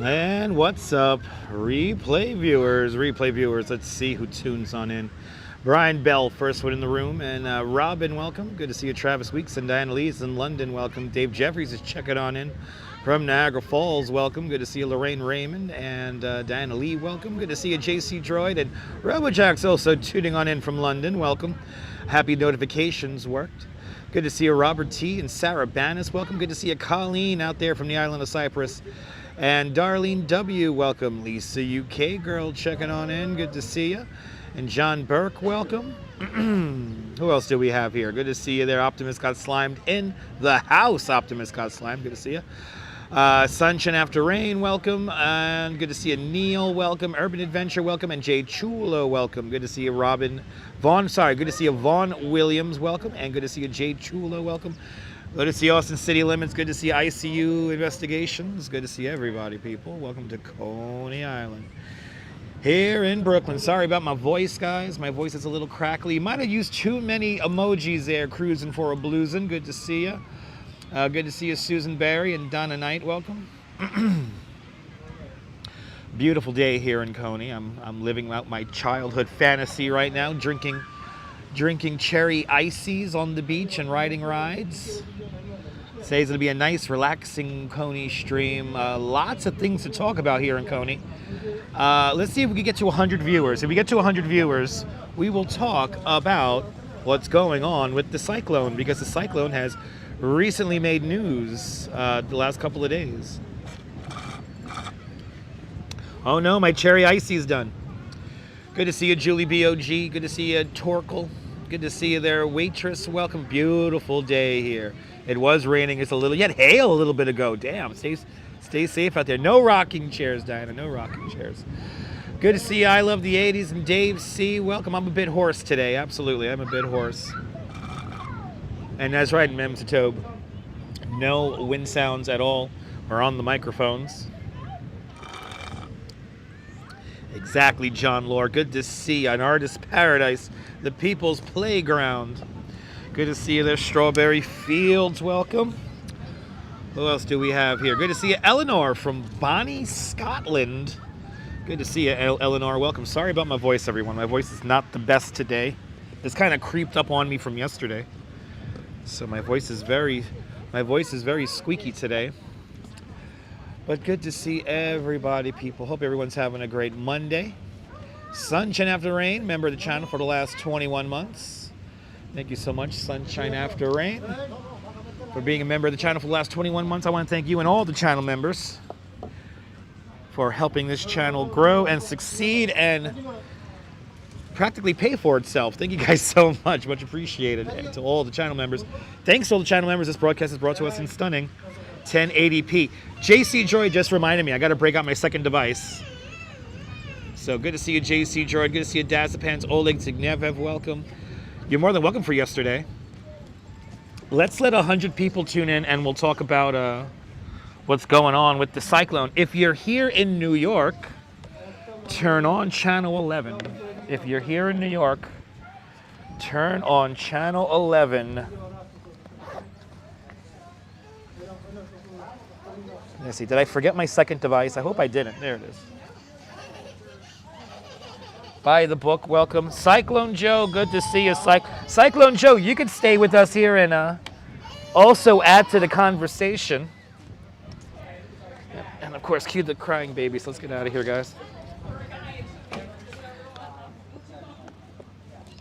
And what's up, replay viewers? Let's see who tunes on in. Brian Bell, first one in the room, and Robin, welcome. Good to see you. Travis Weeks and Diana Lee's in London, welcome. Dave Jeffries is checking on in from Niagara Falls, welcome. Good to see you. Lorraine Raymond and Diana Lee, welcome. Good to see you. JC Droid and Robojack's also tuning on in from London, welcome. Happy notifications worked. Good to see you. Robert T and Sarah Bannis, welcome. Good to see you. Colleen out there from the island of Cyprus. And Darlene W, welcome. Lisa UK girl checking on in, good to see you. And John Burke, welcome. Who else do we have here? Good to see you there. Optimus got slimed in the house. Optimus got slimed, good to see you. Sunshine After Rain, welcome. And good to see you. Neil, welcome. Urban Adventure, welcome. And Jay Chulo, welcome. Good to see you. Robin Vaughn, good to see you. Vaughn Williams, welcome. And good to see you. Jay Chulo, welcome. Good to see Austin City Limits. Good to see ICU Investigations. Good to see everybody, people. Welcome to Coney Island here in Brooklyn. Sorry about my voice, guys. My voice is a little crackly. You might have used too many emojis there, cruising for a bluesin'. Good to see you. Good to see you, Susan Barry and Donna Knight. Welcome. Beautiful day here in Coney. I'm living out my childhood fantasy right now, drinking cherry ices on the beach and riding rides. Today's going to be a nice, relaxing Coney stream. Lots of things to talk about here in Coney. Let's see if we can get to 100 viewers. If we get to 100 viewers, we will talk about what's going on with the Cyclone, because the Cyclone has recently made news the last couple of days. Oh no, my cherry icy is done. Good to see you, Julie B.O.G. Good to see you, Torkel. Good to see you there, Waitress. Welcome. Beautiful day here. It was raining. It's a little, you had hail a little bit ago. Damn, stay safe out there. No rocking chairs, Diana. No rocking chairs. Good to see you. I love the 80s. And Dave C. Welcome. I'm a bit hoarse today. Absolutely. I'm a bit hoarse. And that's right, Mem Tobe. No wind sounds at all. We're on the microphones. Exactly, John Lore. Good to see you. An artist's paradise, the people's playground. Good to see you there, Strawberry Fields. Welcome. Who else do we have here? Good to see you, Eleanor from Bonnie, Scotland. Good to see you, Eleanor. Welcome. Sorry about my voice, everyone. My voice is not the best today. It's kind of creeped up on me from yesterday, so my voice is very squeaky today. But good to see everybody, people. Hope everyone's having a great Monday. Sunshine After Rain, member of the channel for the last 21 months. Thank you so much, Sunshine After Rain, for being a member of the channel for the last 21 months. I want to thank you and all the channel members for helping this channel grow and succeed and practically pay for itself. Thank you guys so much. Much appreciated. And to all the channel members. Thanks to all the channel members. This broadcast is brought to us in stunning 1080p. JC Joy just reminded me I got to break out my second device. So good to see you, JC Joy. Good to see you, Dazapans, Oleg Zignev. Welcome. You're more than welcome for yesterday. Let's let 100 people tune in and we'll talk about what's going on with the Cyclone. If you're here in New York, turn on channel 11. If you're here in New York, turn on channel 11. Let's see, did I forget my second device? I hope I didn't. There it is. Buy the book, welcome. Cyclone Joe, good to see you. Cyclone Joe, you can stay with us here and also add to the conversation. And of course, cue the crying babies. Let's get out of here, guys.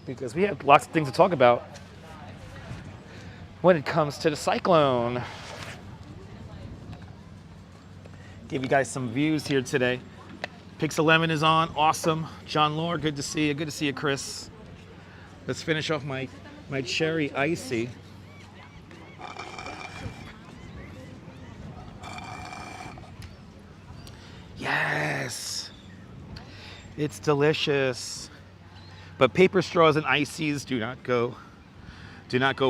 Because we have lots of things to talk about when it comes to the Cyclone. Give you guys some views here today. Pix11 is on, awesome. John Lore, good to see you. Good to see you, Chris. Let's finish off my cherry icy. Yes, it's delicious. But paper straws and ices do not go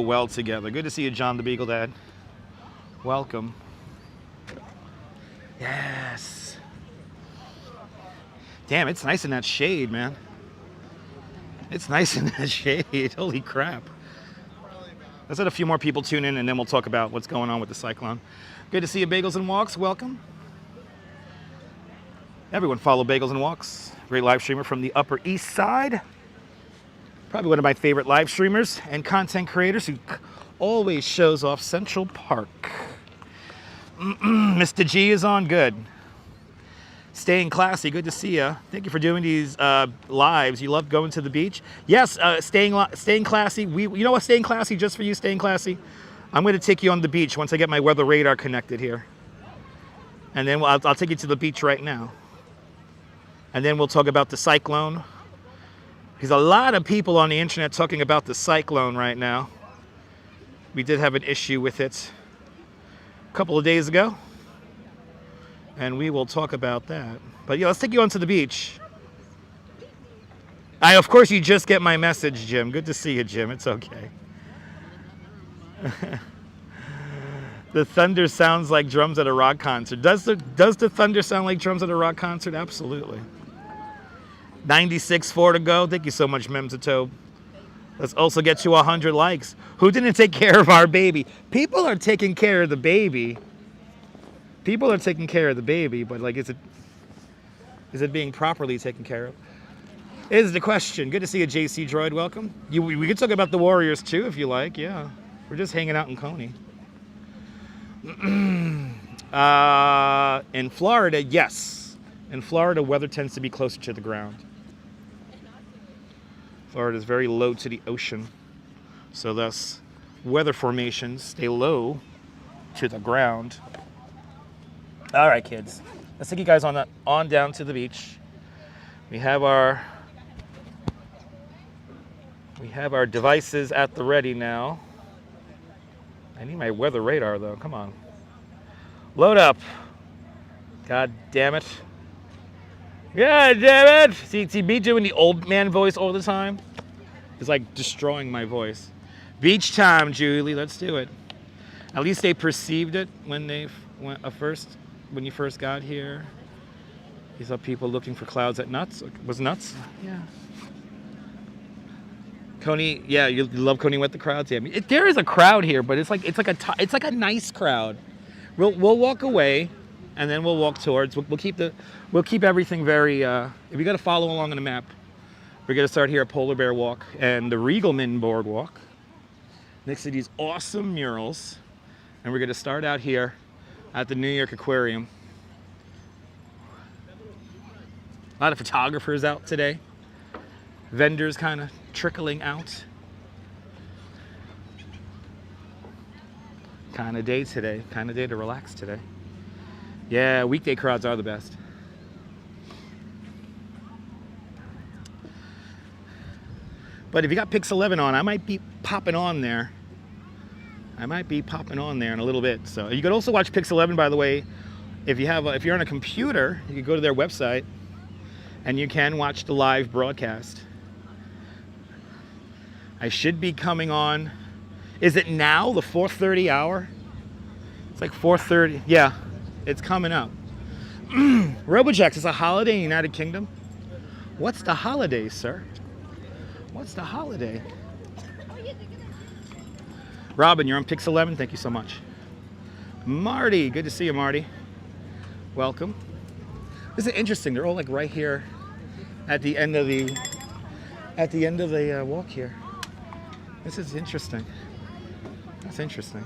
well together. Good to see you, John the Beagle Dad. Welcome. Yes. Damn, it's nice in that shade, man. It's nice in that shade. Holy crap. Let's let a few more people tune in and then we'll talk about what's going on with the Cyclone. Good to see you, Bagels and Walks. Welcome. Everyone follow Bagels and Walks. Great live streamer from the Upper East Side. Probably one of my favorite live streamers and content creators who always shows off Central Park. Mr. G is on. Good. Staying classy. Good to see you. Thank you for doing these lives. You love going to the beach. Yes, staying classy. You know what? Staying classy, just for you, staying classy. I'm going to take you on the beach once I get my weather radar connected here. And then I'll take you to the beach right now. And then we'll talk about the cyclone. There's a lot of people on the internet talking about the cyclone right now. We did have an issue with it a couple of days ago. And we will talk about that. But yeah, let's take you onto the beach. Of course, you just get my message, Jim. Good to see you, Jim. It's okay. The thunder sounds like drums at a rock concert. Does the thunder sound like drums at a rock concert? Absolutely. 96.4 to go. Thank you so much, Memzatobe. Let's also get to 100 likes. Who didn't take care of our baby? People are taking care of the baby. People are taking care of the baby, but like, is it being properly taken care of? Is the question. Good to see you, JC Droid. Welcome. We could talk about the Warriors too, if you like. Yeah, we're just hanging out in Coney. In Florida, yes. In Florida, weather tends to be closer to the ground. Florida is very low to the ocean, so thus weather formations stay low to the ground. All right, kids. Let's take you guys on down to the beach. We have our devices at the ready now. I need my weather radar though. Come on. Load up. God damn it. God damn it. See me doing the old man voice all the time? It's like destroying my voice. Beach time, Julie. Let's do it. At least they perceived it when you first got here. You saw people looking for clouds at nuts. Was nuts? Yeah. Coney, yeah, you love Coney with the crowds. Yeah, there is a crowd here, but it's like a nice crowd. We'll walk away, and then we'll walk towards. We'll keep everything very. If you got to follow along on the map, we're gonna start here at Polar Bear Walk and the Regalman Boardwalk, next to these awesome murals, and we're gonna start out here at the New York Aquarium. A lot of photographers out today. Vendors kind of trickling out. Kind of day today. Kind of day to relax today. Yeah, weekday crowds are the best. But if you got Pix 11 on, I might be popping on there. In a little bit. So you could also watch Pix 11, by the way. If you're on a computer, you can go to their website and you can watch the live broadcast. I should be coming on. Is it now the 4:30 hour? It's like 4:30. Yeah, it's coming up. Robojax, is a holiday in the United Kingdom? What's the holiday, sir? What's the holiday? Robin, you're on Pix 11. Thank you so much. Marty, good to see you, Marty. Welcome. This is interesting. They're all like right here at the end of the walk here. This is interesting. That's interesting.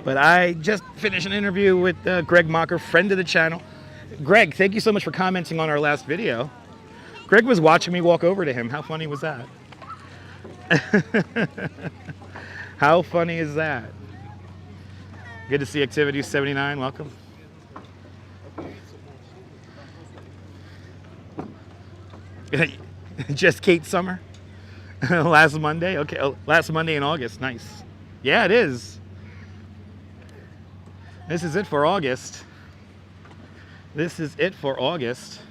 But I just finished an interview with Greg Mocker, friend of the channel. Greg, thank you so much for commenting on our last video. Greg was watching me walk over to him. How funny was that? How funny is that? Good to see Activity 79. Welcome. Just Kate Summer. Last Monday. Okay, last Monday in August. Nice. Yeah, it is. This is it for August. This is it for August.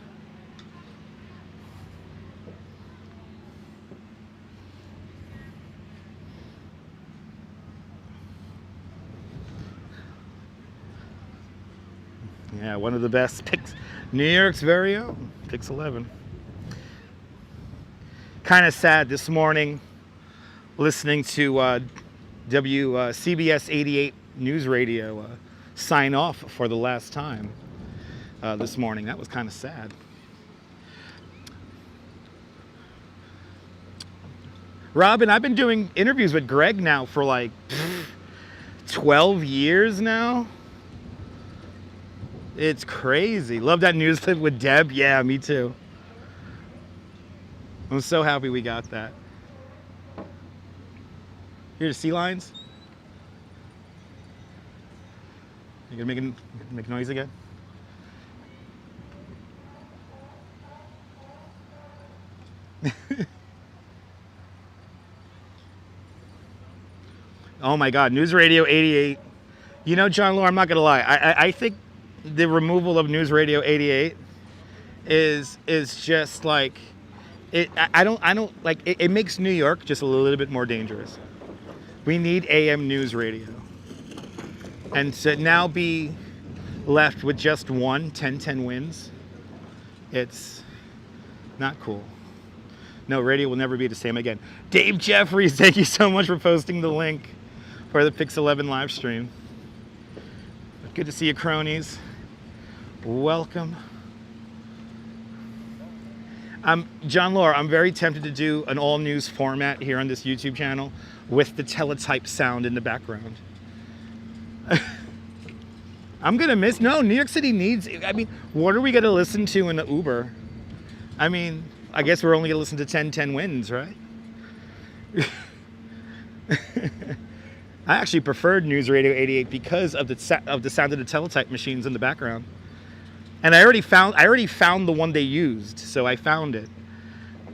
Yeah, one of the best picks. New York's very own. Pix 11. Kind of sad this morning listening to CBS 88 News Radio sign off for the last time this morning. That was kind of sad. Robin, I've been doing interviews with Greg now for like 12 years now. It's crazy. Love that news clip with Deb. Yeah, me too. I'm so happy we got that. Hear the sea lions? You gonna make noise again? Oh my God, News Radio 88. You know, John Law, I'm not gonna lie. I think the removal of News Radio 88 is just like it. I don't like it. It makes New York just a little bit more dangerous. We need AM news radio, and to now be left with just one 10-10 wins, it's not cool. No, radio will never be the same again. Dave Jeffries, thank you so much for posting the link for the Pix 11 live stream. Good to see you, cronies. Welcome. John Laura, I'm very tempted to do an all news format here on this YouTube channel with the teletype sound in the background. I'm gonna miss, no, New York City needs, I mean, what are we gonna listen to in the Uber? I mean, I guess we're only gonna listen to 10-10 wins, right? I actually preferred News Radio 88 because of the sound of the teletype machines in the background. And I already found the one they used, so I found it.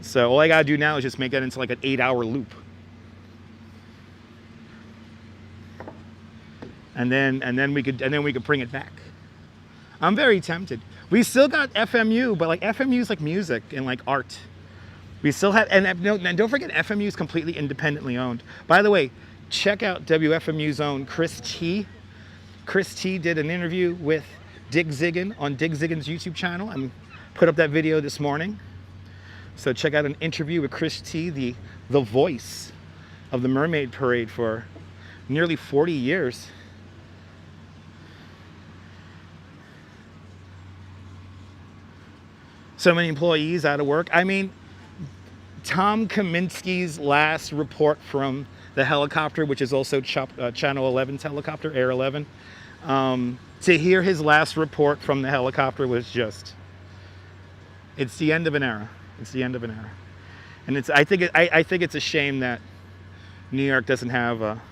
So all I gotta do now is just make that into like an 8-hour loop. And then we could bring it back. I'm very tempted. We still got FMU, but like FMU is like music and like art. We still have, and don't forget FMU is completely independently owned. By the way, check out WFMU's own Chris T. Chris T did an interview with Dig Ziggin on Dig Ziggin's YouTube channel and put up that video this morning. So check out an interview with Chris T, the voice of the Mermaid Parade for nearly 40 years. So many employees out of work. I mean, Tom Kaminsky's last report from the helicopter, which is also Channel 11's helicopter, Air 11. To hear his last report from the helicopter was just, it's the end of an era. It's the end of an era. And I think it's a shame that New York doesn't have a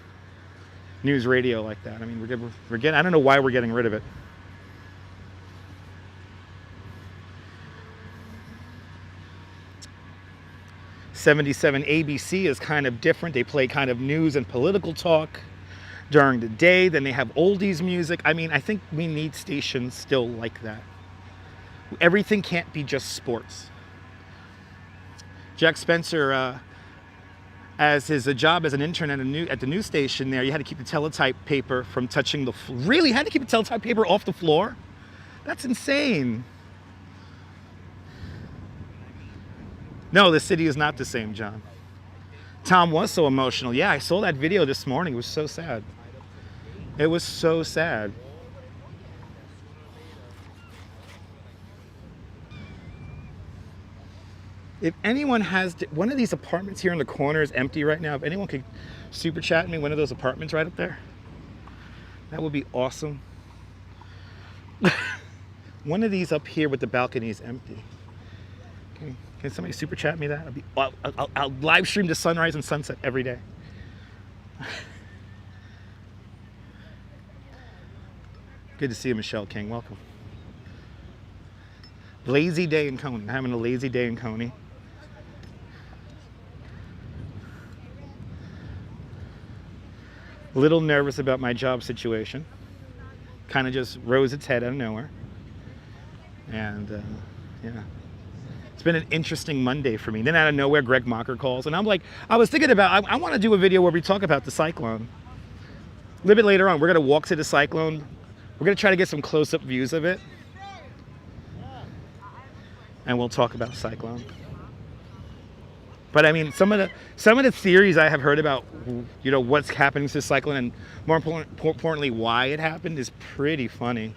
news radio like that. I mean, we're getting, I don't know why we're getting rid of it. '77 ABC is kind of different. They play kind of news and political talk during the day. Then they have oldies music. I mean, I think we need stations still like that. Everything can't be just sports. Jack Spencer, as his job as an intern at the news station there, you had to keep the teletype paper from touching the floor. Really? Had to keep the teletype paper off the floor? That's insane. No, the city is not the same, John. Tom was so emotional. Yeah, I saw that video this morning. It was so sad. It was so sad. If anyone has, one of these apartments here in the corner is empty right now. If anyone could super chat me one of those apartments right up there, that would be awesome. One of these up here with the balcony is empty. Can somebody super chat me that? I'll live stream the sunrise and sunset every day. Good to see you, Michelle King. Welcome. Lazy day in Coney. I'm having a lazy day in Coney. A little nervous about my job situation. Kind of just rose its head out of nowhere. And yeah. It's been an interesting Monday for me. Then out of nowhere, Greg Mocker calls. And I'm like, I was thinking about, I want to do a video where we talk about the Cyclone. A little bit later on, we're going to walk to the Cyclone. We're going to try to get some close-up views of it. And we'll talk about Cyclone. But I mean, some of the theories I have heard about, you know, what's happening to the cyclone and more importantly why it happened is pretty funny.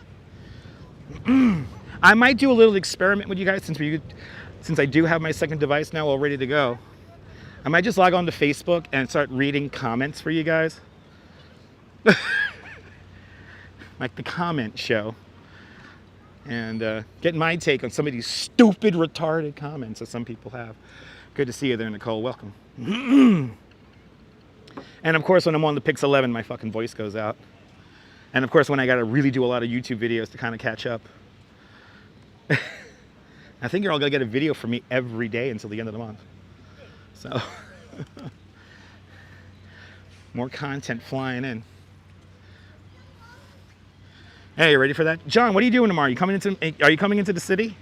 I might do a little experiment with you guys since I do have my second device now all ready to go. I might just log on to Facebook and start reading comments for you guys. Like the comment show. And get my take on some of these stupid, retarded comments that some people have. Good to see you there, Nicole. Welcome. And of course, when I'm on the Pix 11, my fucking voice goes out. And of course, when I gotta really do a lot of YouTube videos to kind of catch up. I think you're all gonna get a video from me every day until the end of the month. So, more content flying in. Hey, you ready for that? John, what are you doing tomorrow? Are you coming into the city?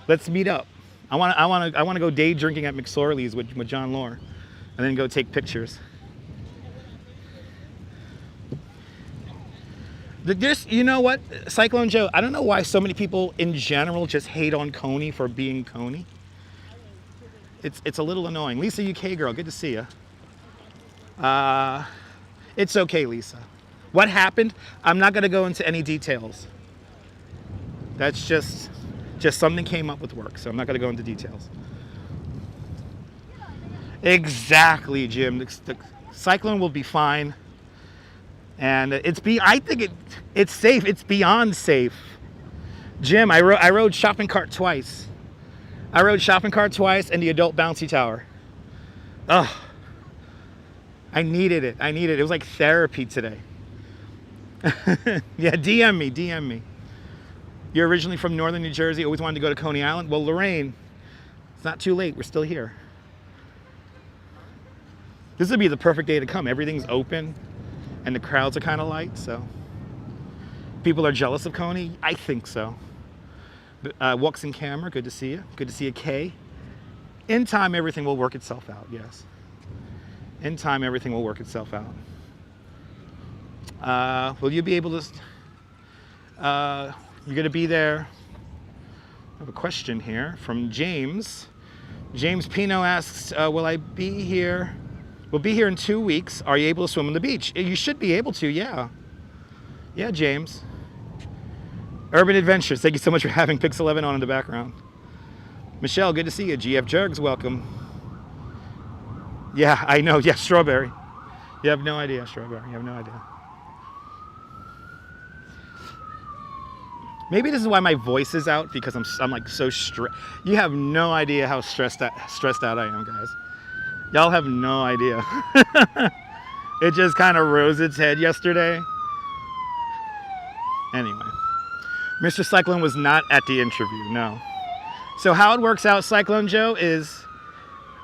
Let's meet up. I want to go day drinking at McSorley's with John Lore, and then go take pictures. You know what, Cyclone Joe? I don't know why so many people in general just hate on Coney for being Coney. It's a little annoying. Lisa, UK girl, good to see you. It's okay, Lisa. What happened? I'm not going to go into any details. That's just something came up with work, so I'm not going to go into details. Exactly, Jim. The cyclone will be fine, and I think it's safe. It's beyond safe. Jim, I rode shopping cart twice. I rode shopping cart twice and the adult bouncy tower. Ugh. I needed it. It was like therapy today. Yeah, DM me. You're originally from northern New Jersey, always wanted to go to Coney Island. Well, Lorraine, it's not too late. We're still here. This would be the perfect day to come. Everything's open and the crowds are kind of light, so. People are jealous of Coney? I think so. Walks in camera, good to see you. Good to see you, Kay. In time, everything will work itself out, yes. In time, everything will work itself out. Will you be able to, you're gonna be there. I have a question here from James. James Pino asks, will I be here? We'll be here in 2 weeks. Are you able to swim on the beach? You should be able to, yeah. Yeah, James. Urban Adventures, thank you so much for having Pix 11 on in the background. Michelle, good to see you. GF Jergs, welcome. Yeah, I know, yeah, strawberry. You have no idea, strawberry, you have no idea. Maybe this is why my voice is out, because I'm like so stressed. You have no idea how stressed out I am, guys. Y'all have no idea. It just kind of rose its head yesterday. Anyway, Mr. Cyclone was not at the interview, no. So how it works out, Cyclone Joe, is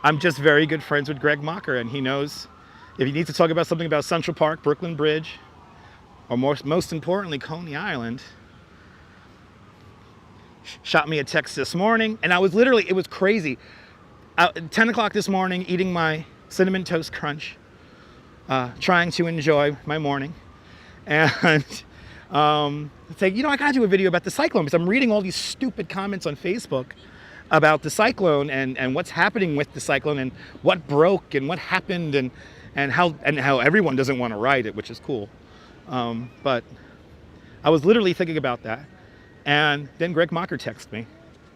I'm just very good friends with Greg Mocker, and he knows if he needs to talk about something about Central Park, Brooklyn Bridge, or most importantly, Coney Island, shot me a text this morning, and I was literally, it was crazy. 10 o'clock this morning, eating my Cinnamon Toast Crunch, trying to enjoy my morning, and it's like, you know, I gotta do a video about the cyclone, because I'm reading all these stupid comments on Facebook about the cyclone and what's happening with the cyclone and what broke and what happened and how everyone doesn't want to ride it, which is cool. But I was literally thinking about that. And then Greg Mocker texted me.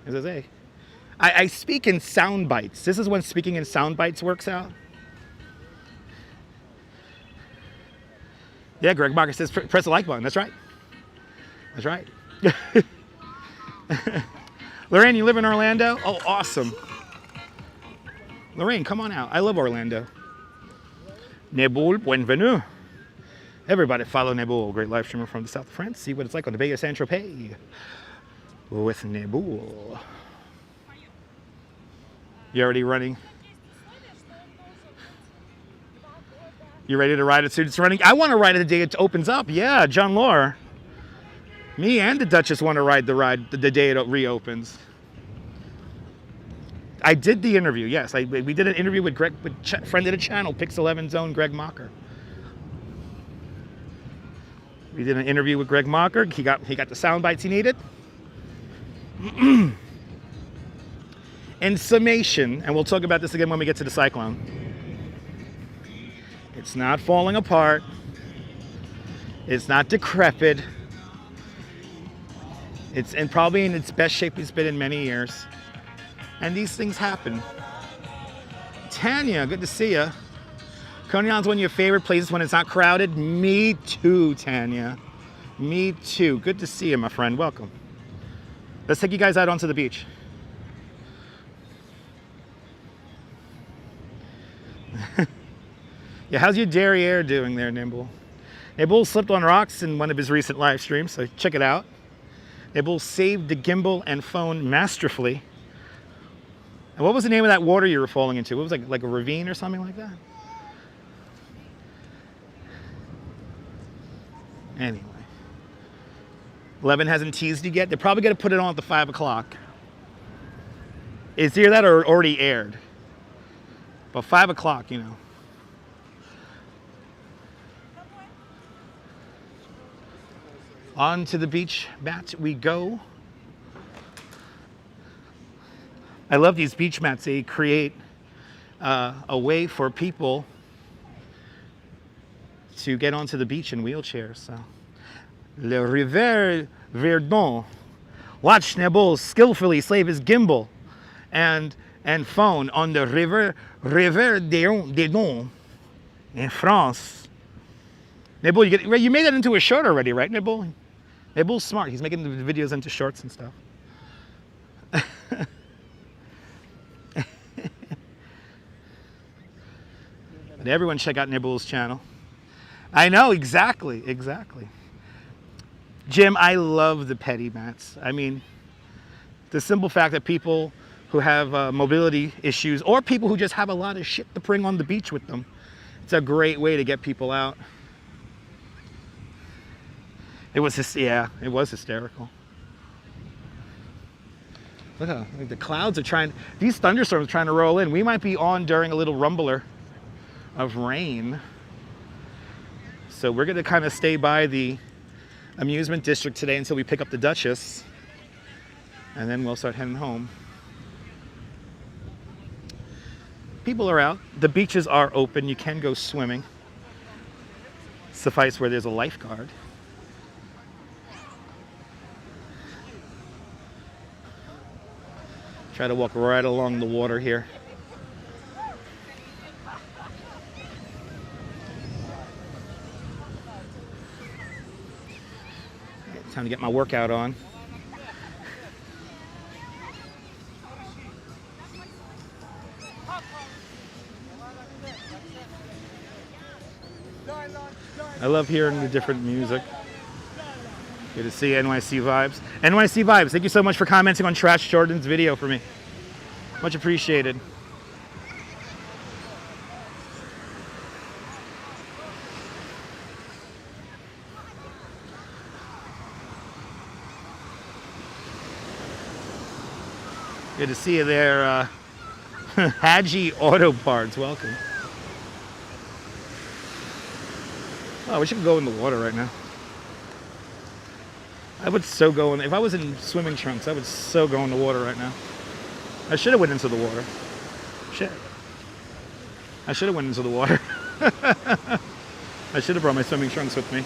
He says, hey, I speak in sound bites. This is when speaking in sound bites works out. Yeah, Greg Mocker says, press the like button. That's right. That's right. Lorraine, you live in Orlando? Oh, awesome. Lorraine, come on out. I love Orlando. Nebul, bienvenue. Everybody follow Nebul, great live streamer from the south of France. See what it's like on the Bay of Saint-Tropez with Nebul. You already running? You ready to ride it soon? It's running. I want to ride it the day it opens up. Yeah, John Lore. Me and the Duchess want to ride the day it reopens. I did the interview. Yes, we did an interview with Greg, friend of the channel, Pix 11's own Greg Mocker. We did an interview with Greg Mocker. He got the sound bites he needed. In summation, and we'll talk about this again when we get to the cyclone, it's not falling apart. It's not decrepit. It's probably in its best shape it's been in many years. And these things happen. Tanya, good to see you. Coney Island's one of your favorite places when it's not crowded? Me too, Tanya. Me too. Good to see you, my friend. Welcome. Let's take you guys out onto the beach. Yeah, how's your derriere doing there, Nimble? Nibble slipped on rocks in one of his recent live streams, so check it out. Nibble saved the gimbal and phone masterfully. And what was the name of that water you were falling into? It was like a ravine or something like that? Anyway. 11 hasn't teased you yet. They're probably going to put it on at the 5 o'clock. It's either that or already aired. But 5 o'clock, you know. On to the beach mat we go. I love these beach mats. They create a way for people to get onto the beach in wheelchairs. So, Le Rivière Verdon. Watch Nebul skillfully save his gimbal and phone on the Rivière des Dons in France. Nebul, you made that into a short already, right, Nebul? Nebul's smart. He's making the videos into shorts and stuff. But everyone check out Nebul's channel. I know, exactly. Jim, I love the petty mats. I mean, the simple fact that people who have mobility issues or people who just have a lot of shit to bring on the beach with them, it's a great way to get people out. It was hysterical. Look how the clouds are trying, these thunderstorms are trying to roll in. We might be on during a little rumbler of rain. So we're gonna kind of stay by the amusement district today until we pick up the Duchess. And then we'll start heading home. People are out. The beaches are open. You can go swimming. Suffice where there's a lifeguard. Try to walk right along the water here. Time to get my workout on. I love hearing the different music. Good to see NYC Vibes. NYC Vibes, thank you so much for commenting on Trash Jordan's video for me. Much appreciated. Good to see you there, Haji Auto Parts, welcome. Oh, I wish I could go in the water right now. I would so go in, if I was in swimming trunks, I would so go in the water right now. I should have went into the water. Shit. I should have went into the water. I should have brought my swimming trunks with me.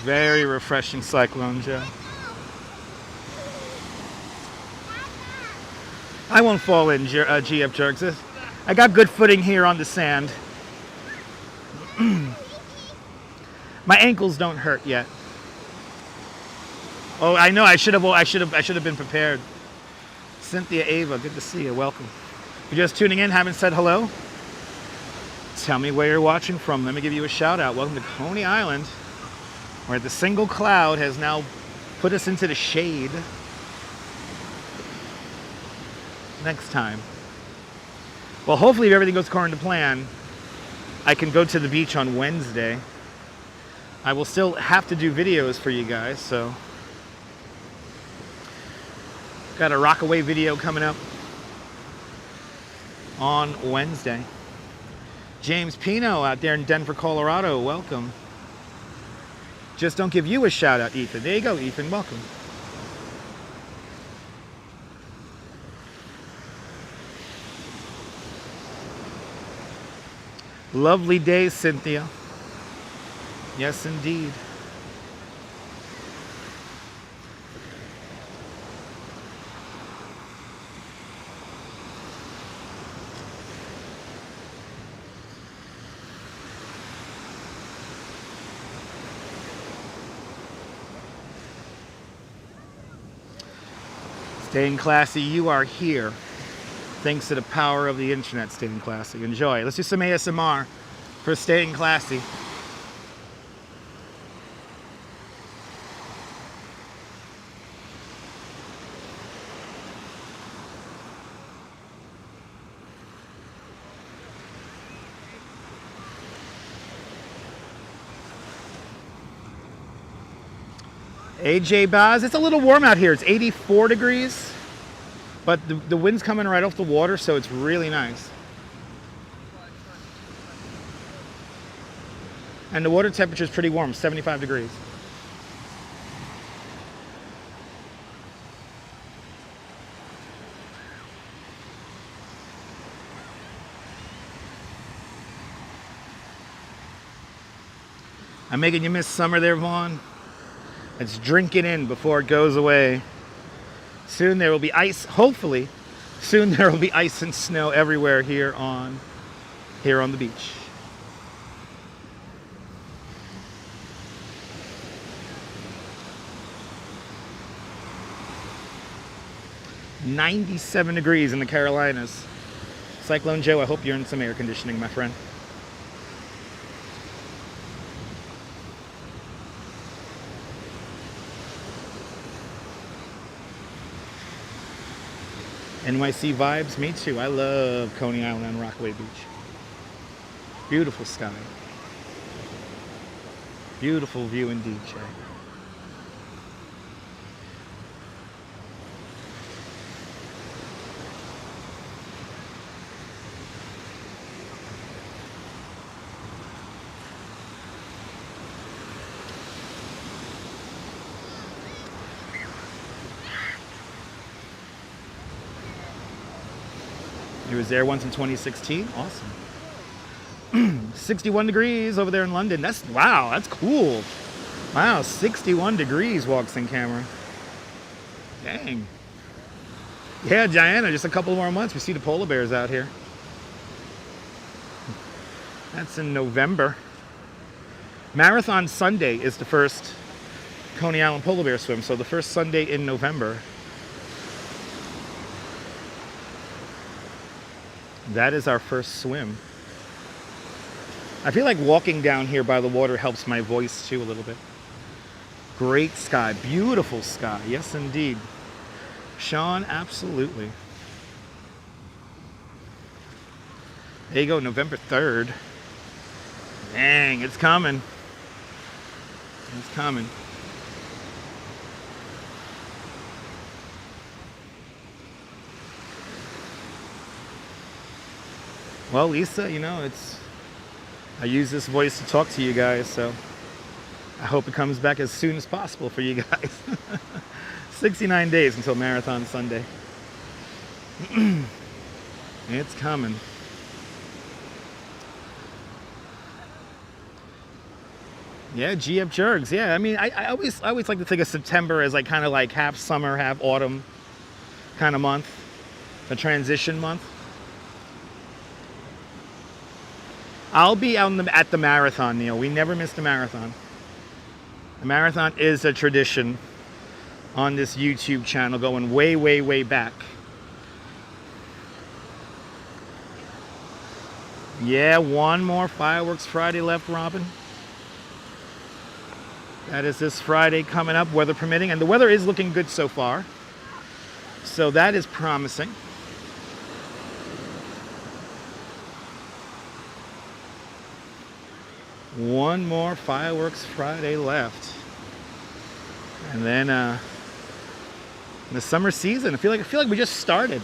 Very refreshing cyclone, Joe. I won't fall in, GF Jerks. I got good footing here on the sand. My ankles don't hurt yet. Oh, I know. I should have been prepared. Cynthia Ava, good to see you. Welcome. If you're just tuning in, haven't said hello, tell me where you're watching from. Let me give you a shout out. Welcome to Coney Island, where the single cloud has now put us into the shade. Next time. Well, hopefully if everything goes according to plan, I can go to the beach on Wednesday. I will still have to do videos for you guys, so got a Rockaway video coming up on Wednesday. James Pino out there in Denver, Colorado, welcome. Just don't give you a shout out, Ethan. There you go, Ethan, welcome. Lovely day, Cynthia. Yes, indeed. Staying classy, you are here. Thanks to the power of the internet, staying classy. Enjoy. Let's do some ASMR for staying classy. AJ Baz, it's a little warm out here. It's 84 degrees, but the wind's coming right off the water, so it's really nice. And the water temperature is pretty warm, 75 degrees. I'm making you miss summer there, Vaughn. It's drinking in before it goes away. Soon there will be ice, hopefully. Soon there will be ice and snow everywhere here on the beach. "97 degrees in the Carolinas. Cyclone Joe, I hope you're in some air conditioning, my friend. NYC vibes, me too. I love Coney Island and Rockaway Beach. Beautiful sky. Beautiful view indeed, Jay. He was there once in 2016. Awesome. 61 degrees over there in London. Wow, that's cool. Wow, 61 degrees, walks in camera. Dang. Yeah, Diana, just a couple more months. We see the polar bears out here. That's in November. Marathon Sunday is the first Coney Island polar bear swim. So the first Sunday in November. That is our first swim. I feel like walking down here by the water helps my voice too a little bit. Great sky, beautiful sky. Yes, indeed. Sean, absolutely. There you go, November 3rd. Dang, it's coming. It's coming. Well, Lisa, you know, I use this voice to talk to you guys, so I hope it comes back as soon as possible for you guys. 69 days until Marathon Sunday. It's coming. Yeah, GF Jergs. Yeah, I mean, I always like to think of September as like kind of like half summer, half autumn kind of month, a transition month. I'll be out at the marathon, Neil. We never miss the marathon. The marathon is a tradition on this YouTube channel going way, way, way back. Yeah, one more Fireworks Friday left, Robin. That is this Friday coming up, weather permitting. And the weather is looking good so far. So that is promising. One more Fireworks Friday left. And then the summer season. I feel like we just started.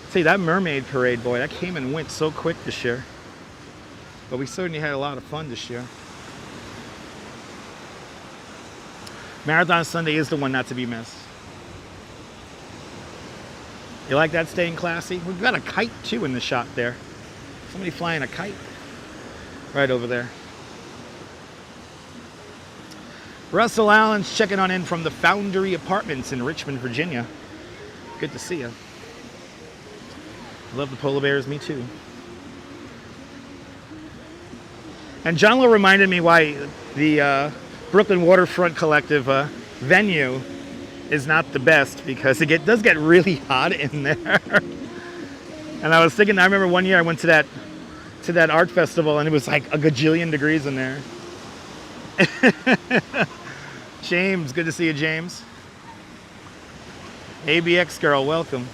See, that mermaid parade, boy, that came and went so quick this year. But we certainly had a lot of fun this year. Marathon Sunday is the one not to be missed. You like that, staying classy? We've got a kite too in the shot there. Somebody flying a kite right over there. Russell Allen's checking on in from the Foundry Apartments in Richmond, Virginia. Good to see you. Love the polar bears, me too. And John Lowe reminded me why the Brooklyn Waterfront Collective venue is not the best, because it does get really hot in there. And I was thinking, I remember one year I went to that art festival and it was like a gajillion degrees in there. James, good to see you, James. ABX girl, welcome.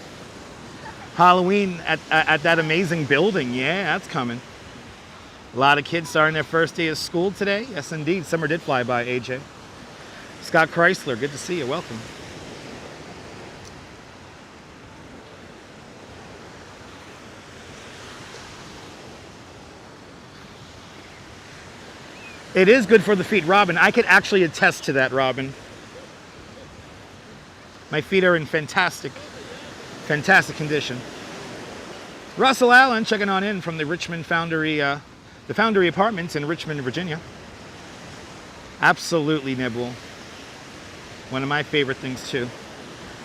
Halloween at that amazing building, yeah, that's coming. A lot of kids starting their first day of school today. Yes, indeed. Summer did fly by, AJ. Scott Chrysler, good to see you. Welcome. It is good for the feet, Robin. I could actually attest to that, Robin. My feet are in fantastic condition. Russell Allen checking on in from the Richmond Foundry, the Foundry Apartments in Richmond, Virginia. Absolutely, Nibble. One of my favorite things too.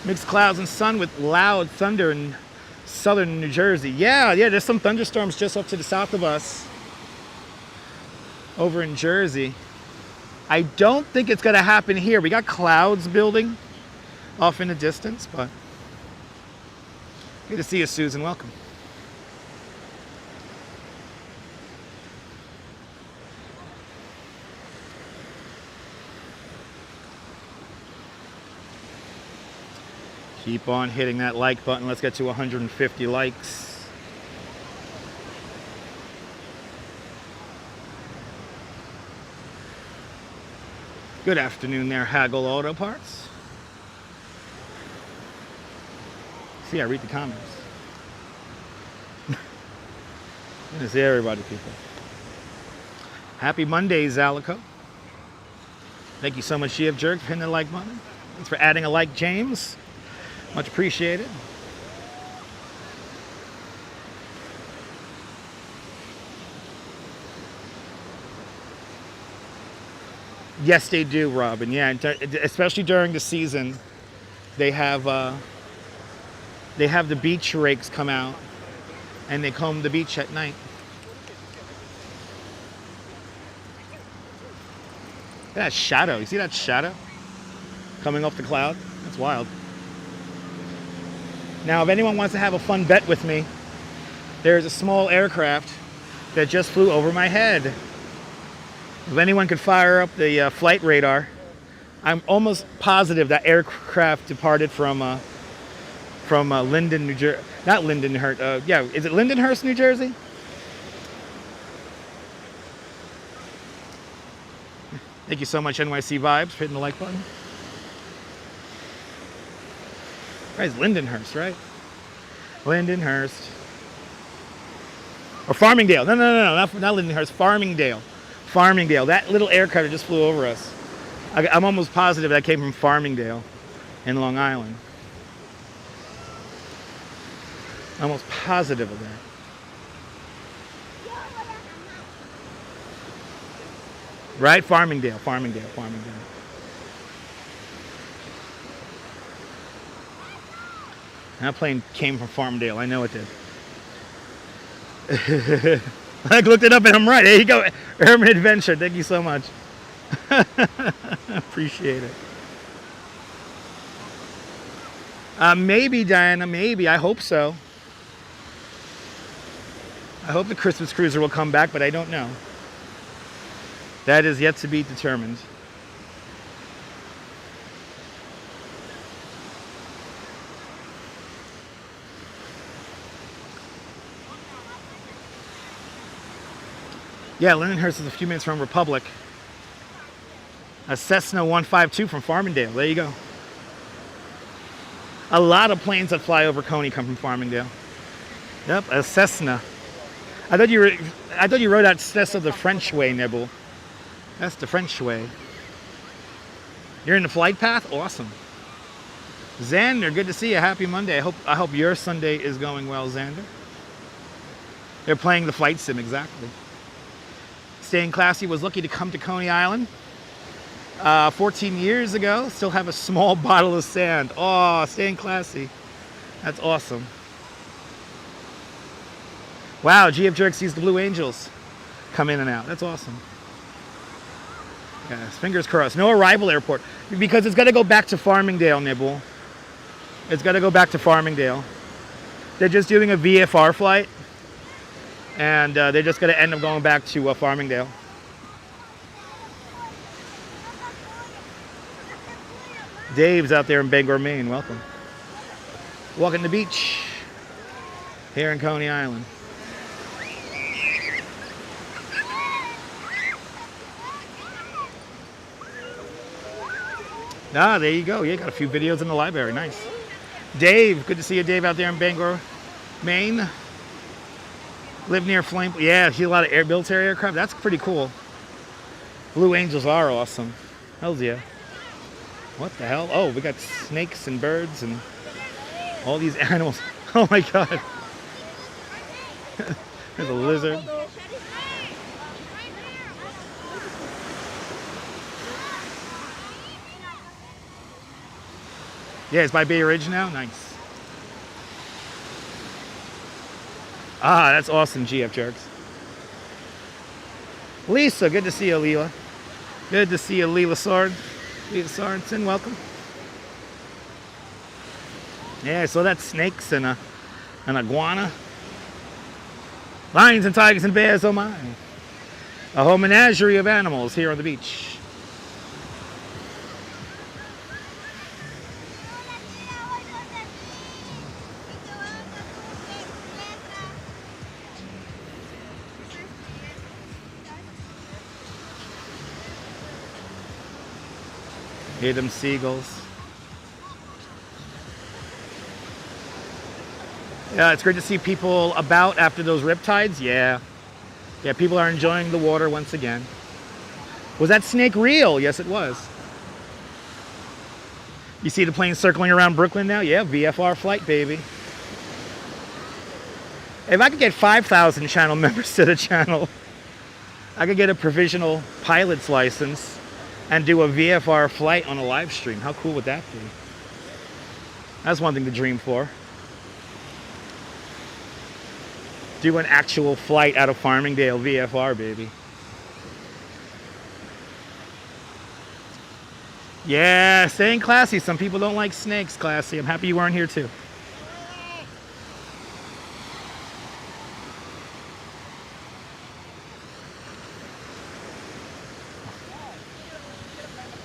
Mixed clouds and sun with loud thunder in southern New Jersey. Yeah, there's some thunderstorms just up to the south of us. Over in Jersey. I don't think it's going to happen here. We got clouds building off in the distance, but good to see you, Susan. Welcome. Keep on hitting that like button. Let's get to 150 likes. Good afternoon there, Haggle Auto Parts. See, I read the comments. Good to see everybody, people. Happy Monday, Zalico. Thank you so much, GF Jerk, for hitting the like button. Thanks for adding a like, James. Much appreciated. Yes, they do, Robin. Yeah, especially during the season, they have the beach rakes come out, and they comb the beach at night. Look at that shadow. You see that shadow coming off the cloud? That's wild. Now, if anyone wants to have a fun bet with me, there's a small aircraft that just flew over my head. If anyone could fire up the flight radar, I'm almost positive that aircraft departed from Linden, New Jersey. Not Lindenhurst. Yeah, is it Lindenhurst, New Jersey? Thank you so much, NYC Vibes, for hitting the like button. Right, it's Lindenhurst, right? Lindenhurst. Or Farmingdale. No, not Lindenhurst. Farmingdale. That little aircraft just flew over us. I'm almost positive that came from Farmingdale in Long Island. Almost positive of that. Right? Farmingdale. That plane came from Farmdale. I know it did. I looked it up and I'm right. There you go. Urban Adventure. Thank you so much. Appreciate it. Maybe, Diana. Maybe. I hope so. I hope the Christmas Cruiser will come back, but I don't know. That is yet to be determined. Yeah, Lindenhurst is a few minutes from Republic. A Cessna 152 from Farmingdale. There you go. A lot of planes that fly over Coney come from Farmingdale. Yep, a Cessna. I thought you wrote out Cessna the French way, Nibble. That's the French way. You're in the flight path? Awesome. Xander, good to see you. Happy Monday. I hope your Sunday is going well, Xander. They're playing the flight sim, exactly. Staying classy, was lucky to come to Coney Island 14 years ago. Still have a small bottle of sand. Oh, staying classy. That's awesome. Wow, GF Jerk sees the Blue Angels come in and out. That's awesome. Yes, fingers crossed. No arrival airport because it's got to go back to Farmingdale, Nibble. It's got to go back to Farmingdale. They're just doing a VFR flight, and they're just going to end up going back to Farmingdale. Dave's out there in Bangor, Maine. Welcome. Walking the beach here in Coney Island. Ah, there you go. You got a few videos in the library. Nice. Dave, good to see you, Dave, out there in Bangor, Maine. Live near Flame. Yeah, see a lot of military aircraft. That's pretty cool. Blue Angels are awesome. Hells yeah. What the hell? Oh, we got snakes and birds and all these animals. Oh my God. There's a lizard. Yeah, it's by Bay Ridge now. Nice. Ah, that's awesome, GF Jerks. Lisa, good to see you, Leela. Good to see you, Leela Sword. Leela Sorensen, welcome. Yeah, so that's snakes and an iguana. Lions and tigers and bears, oh my. A whole menagerie of animals here on the beach. Hear them seagulls. Yeah, it's great to see people about after those riptides. Yeah. Yeah, people are enjoying the water once again. Was that snake real? Yes, it was. You see the plane circling around Brooklyn now? Yeah, VFR flight, baby. If I could get 5,000 channel members to the channel, I could get a provisional pilot's license and do a VFR flight on a live stream. How cool would that be? That's one thing to dream for. Do an actual flight out of Farmingdale VFR, baby. Yeah, staying classy. Some people don't like snakes, classy. I'm happy you weren't here too.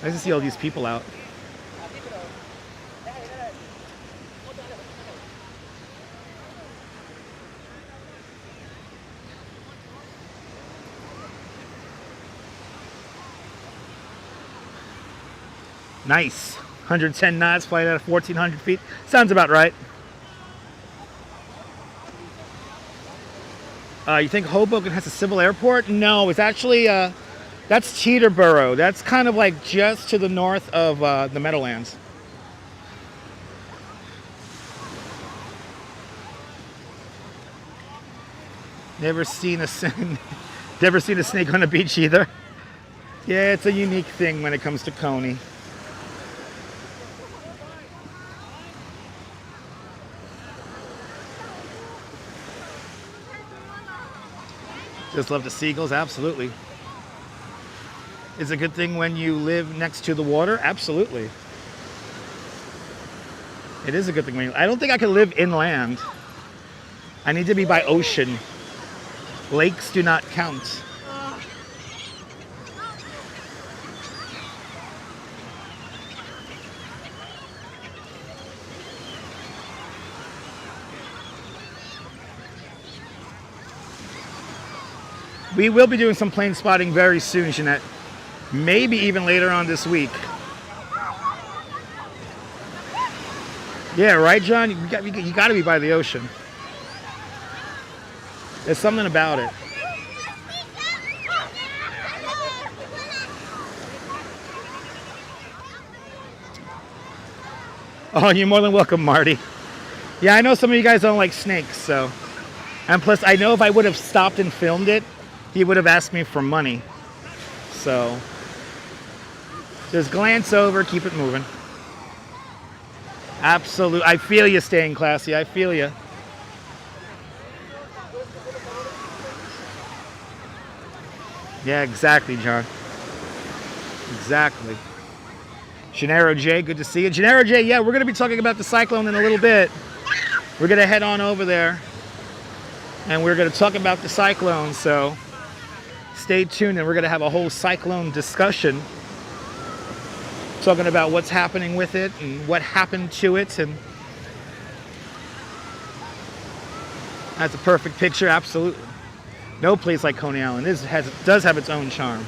Nice to see all these people out. Nice. 110 knots, flying at 1,400 feet. Sounds about right. You think Hoboken has a civil airport? No, it's actually, that's Teterboro. That's kind of like just to the north of the Meadowlands. Never seen a snake on a beach either. Yeah, it's a unique thing when it comes to Coney. Just love the seagulls, absolutely. Is it a good thing when you live next to the water? Absolutely. It is a good thing when you... I don't think I can live inland. I need to be by ocean. Lakes do not count. We will be doing some plane spotting very soon, Jeanette. Maybe even later on this week. Yeah, right, John? You got to be by the ocean. There's something about it. Oh, you're more than welcome, Marty. Yeah, I know some of you guys don't like snakes, so. And plus, I know if I would have stopped and filmed it, he would have asked me for money. So, just glance over, keep it moving. Absolutely. I feel you staying classy. I feel you. Yeah, exactly, John. Exactly. Gennaro J, good to see you. Gennaro J, yeah, we're going to be talking about the Cyclone in a little bit. We're going to head on over there. And we're going to talk about the Cyclone, so stay tuned. And we're going to have a whole Cyclone discussion. Talking about what's happening with it and what happened to it. And that's a perfect picture, absolutely. No place like Coney Island does have its own charm.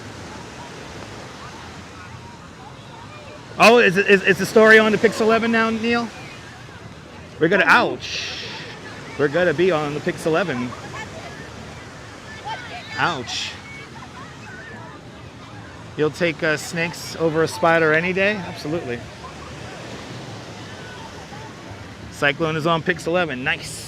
Oh, is the story on the Pix 11 now, Neil? We're gonna, ouch. We're gonna be on the Pix 11. Ouch. You'll take snakes over a spider any day? Absolutely. Cyclone is on Pix 11, nice.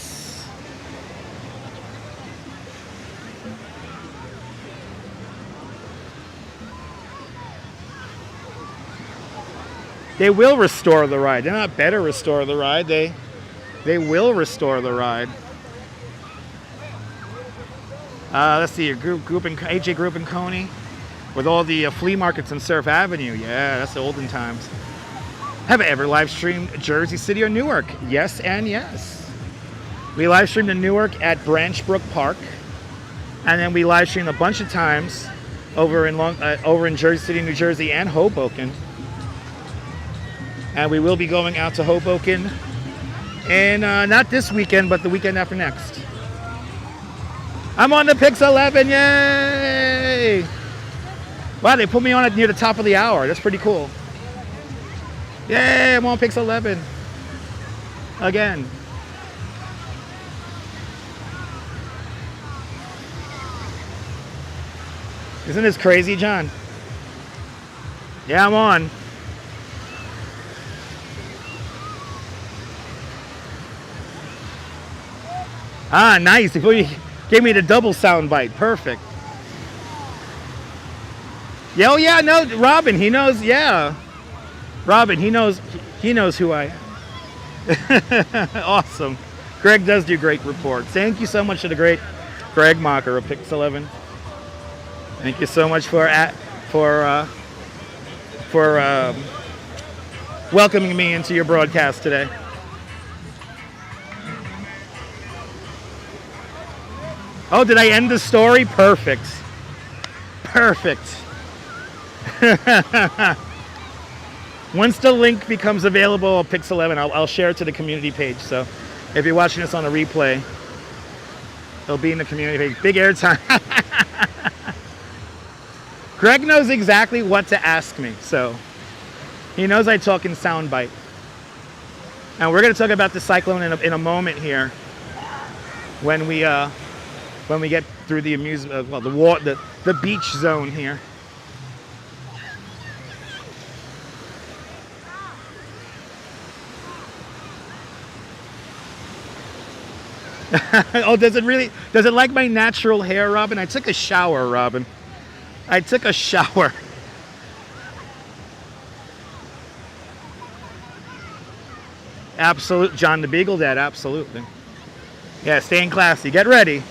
They will restore the ride. They're not better restore the ride. They will restore the ride. Let's see, AJ Group in Coney with all the flea markets on Surf Avenue. Yeah, that's the olden times. Have I ever live streamed Jersey City or Newark? Yes and yes. We live streamed in Newark at Branch Brook Park, and then we live streamed a bunch of times over in Jersey City, New Jersey, and Hoboken. And we will be going out to Hoboken, and not this weekend, but the weekend after next. I'm on the Pix 11, yay! Wow, they put me on it near the top of the hour. That's pretty cool. Yay, I'm on Pix 11. Again. Isn't this crazy, John? Yeah, I'm on. Ah, nice. Before you gave me the double sound bite. Perfect. Yeah, oh yeah, no, Robin, he knows, yeah. Robin, he knows who I am. Awesome. Greg does do great reports. Thank you so much to the great Greg Mocker of Pix 11. Thank you so much for welcoming me into your broadcast today. Oh, did I end the story? Perfect. Perfect. Once the link becomes available on Pix 11, I'll share it to the community page. So if you're watching this on a replay, it'll be in the community page. Big airtime. Greg knows exactly what to ask me. So he knows I talk in soundbite. And we're going to talk about the Cyclone in a moment here when we get through the amusement, well, the beach zone here. Oh, does it like my natural hair, Robin? I took a shower, Robin. I took a shower. Absolute, John the Beagle Dad, absolutely. Yeah, staying classy. Get ready.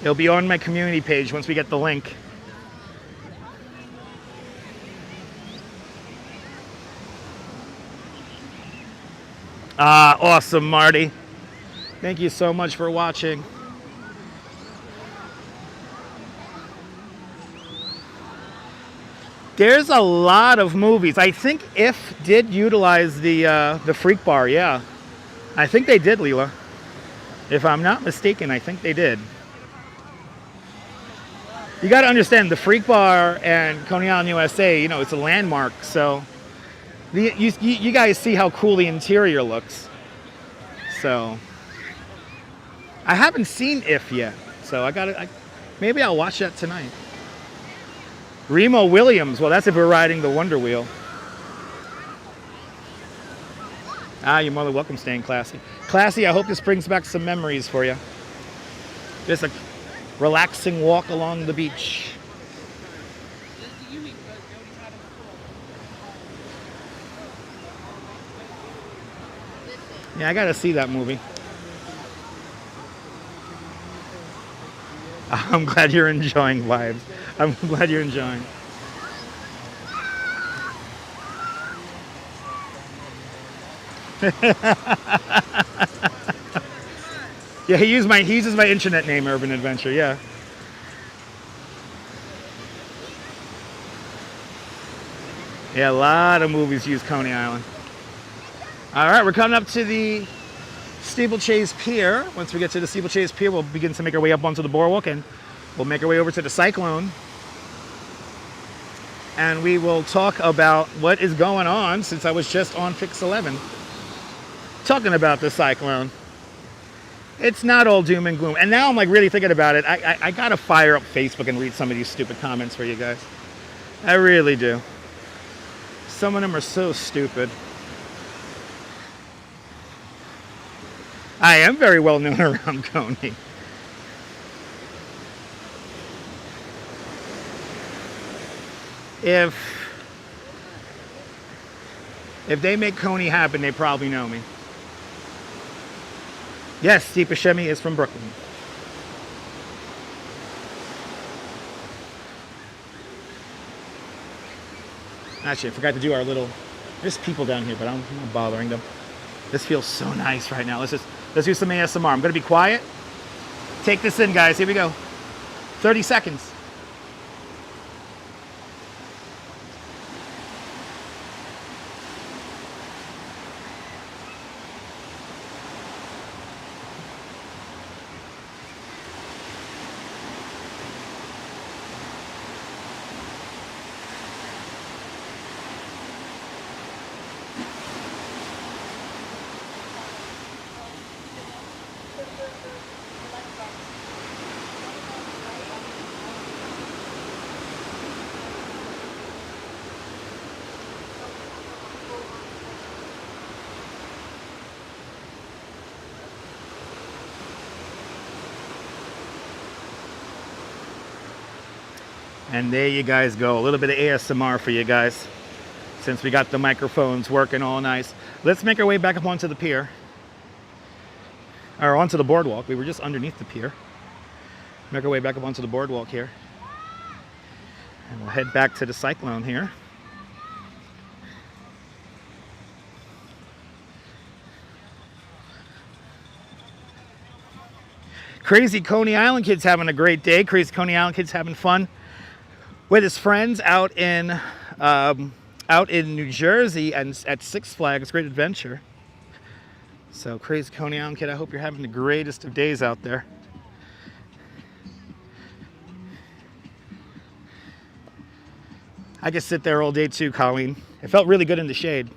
It'll be on my community page once we get the link. Awesome, Marty. Thank you so much for watching. There's a lot of movies. I think IF did utilize the Freak Bar, yeah. I think they did, Leela. If I'm not mistaken, I think they did. You got to understand, the Freak Bar and Coney Island, USA, you know, it's a landmark. So you guys see how cool the interior looks. So I haven't seen If yet, so maybe I'll watch that tonight. Remo Williams. Well, that's if we're riding the Wonder Wheel. Ah, you're more than welcome, staying classy. Classy, I hope this brings back some memories for you. Just a relaxing walk along the beach. Yeah, I gotta see that movie. I'm glad you're enjoying vibes. I'm glad you're enjoying. Yeah, he uses my internet name, Urban Adventure. Yeah. Yeah, a lot of movies use Coney Island. All right, we're coming up to the Steeplechase Pier. Once we get to the Steeplechase Pier, we'll begin to make our way up onto the Boardwalk, and we'll make our way over to the Cyclone. And we will talk about what is going on, since I was just on Fix 11 talking about the Cyclone. It's not all doom and gloom. And now I'm like really thinking about it. I gotta fire up Facebook and read some of these stupid comments for you guys. I really do. Some of them are so stupid. I am very well known around Coney. If they make Coney happen, they probably know me. Yes, Steve Buscemi is from Brooklyn. Actually, I forgot to do our little... There's people down here, but I'm not bothering them. This feels so nice right now. Let's do some ASMR. I'm going to be quiet. Take this in, guys. Here we go. 30 seconds. And there you guys go. A little bit of ASMR for you guys, since we got the microphones working all nice. Let's make our way back up onto the pier. Or onto the boardwalk. We were just underneath the pier. Make our way back up onto the boardwalk here. And we'll head back to the Cyclone here. Crazy Coney Island kid's having a great day. Crazy Coney Island kid's having fun with his friends out in New Jersey and at Six Flags Great Adventure. So Crazy Coney Island kid, I hope you're having the greatest of days out there. I could sit there all day too, Colleen. It felt really good in the shade.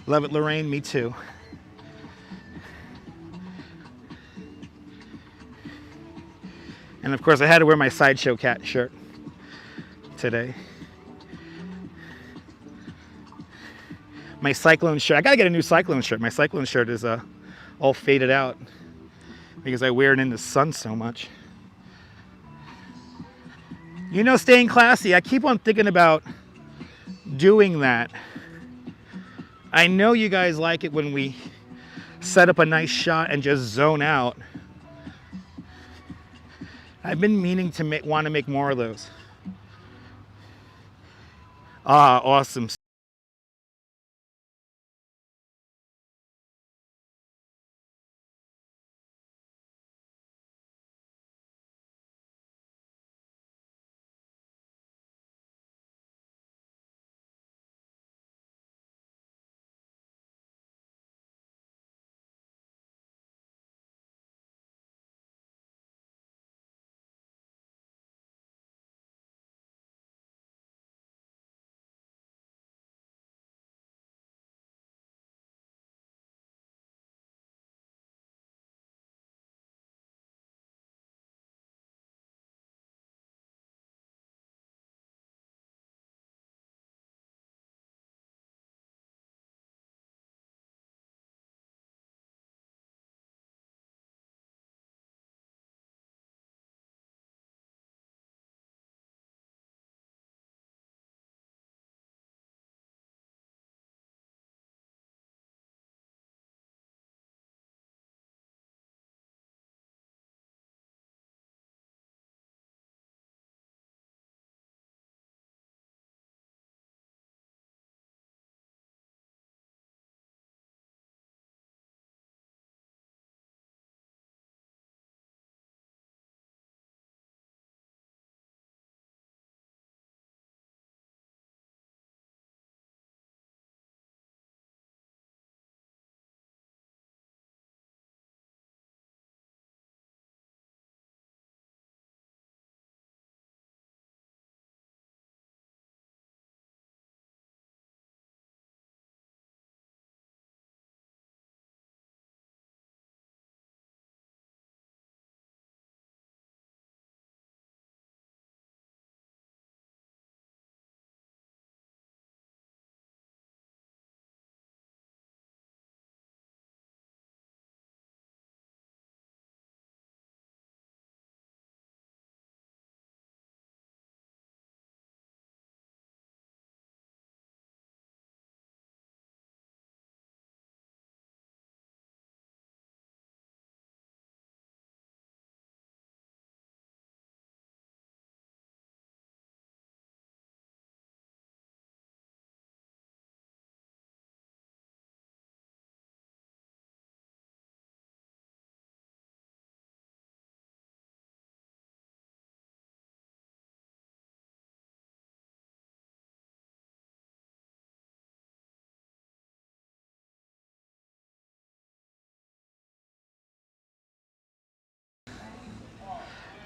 Love it, Lorraine. Me too. And of course, I had to wear my Sideshow Cat shirt today. My Cyclone shirt. I gotta get a new Cyclone shirt. My Cyclone shirt is all faded out because I wear it in the sun so much. You know, staying classy. I keep on thinking about doing that. I know you guys like it when we set up a nice shot and just zone out. I've been meaning to want to make more of those. Ah, awesome.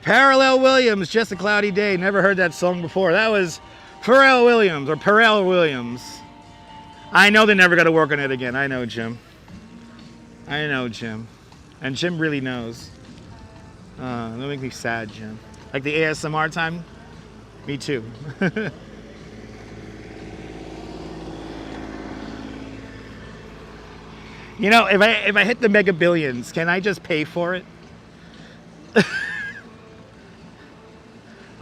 Parallel Williams, Just a Cloudy Day. Never heard that song before. That was Pharrell Williams or Pharrell Williams. I know they're never going to work on it again. I know, Jim. I know, Jim. And Jim really knows. That make me sad, Jim. Like the ASMR time? Me too. You know, if I hit the mega billions, can I just pay for it?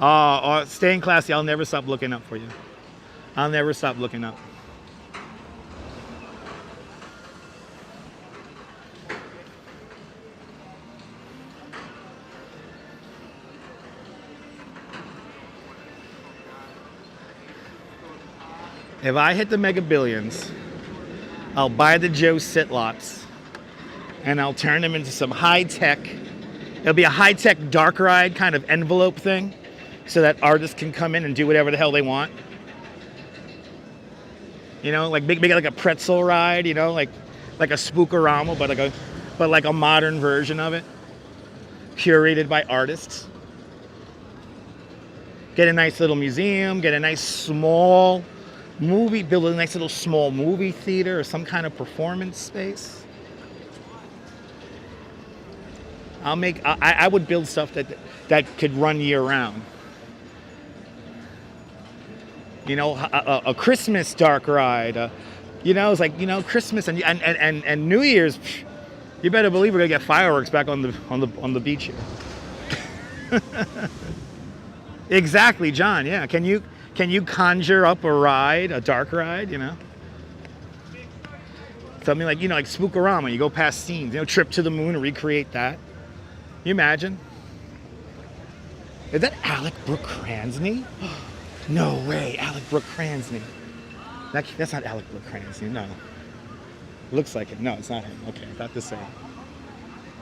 Oh, staying classy. I'll never stop looking up for you. I'll never stop looking up. If I hit the mega billions, I'll buy the Joe Sitlots and I'll turn them into some high-tech. It'll be a high-tech dark ride kind of envelope thing so that artists can come in and do whatever the hell they want. You know, like make it like a pretzel ride, you know, like a spookorama, but like a modern version of it, curated by artists. Get a nice little museum, get a nice small movie, build a nice little small movie theater or some kind of performance space. I would build stuff that could run year round. You know, a Christmas dark ride. You know, it's like, you know, Christmas and New Year's. You better believe we're gonna get fireworks back on the beach here. Exactly, John. Yeah. Can you conjure up a ride, a dark ride? You know, something like, you know, like Spookorama. You go past scenes. You know, Trip to the Moon and recreate that. You imagine? Is that Alec Brooke Cransney? No way, Alec Brooke Cransney. That's not Alec Brooke Cransney, no. Looks like it. No, it's not him. Okay, about to say.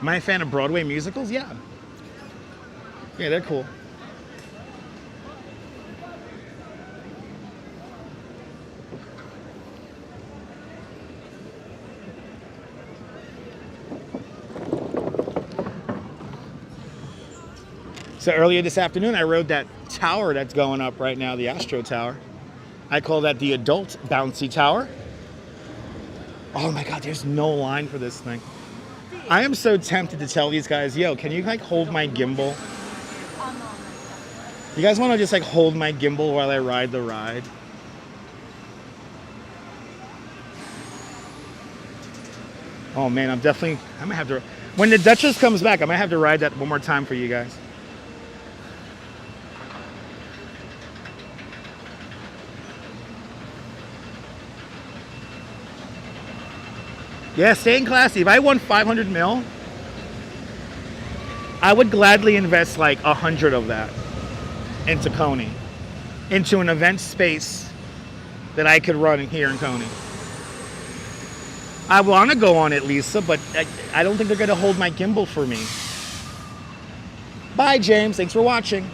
Am I a fan of Broadway musicals? Yeah. Yeah, they're cool. So earlier this afternoon, I rode that tower that's going up right now, the Astro Tower. I call that the adult bouncy tower. Oh my God, there's no line for this thing. I am so tempted to tell these guys, yo, can you like hold my gimbal? You guys want to just like hold my gimbal while I ride the ride? Oh man, I'm gonna have to, when the Duchess comes back, I'm gonna have to ride that one more time for you guys. Yeah, staying classy. If I won 500 mil, I would gladly invest like 100 of that into Coney, into an event space that I could run here in Coney. I want to go on it, Lisa, but I don't think they're going to hold my gimbal for me. Bye, James. Thanks for watching.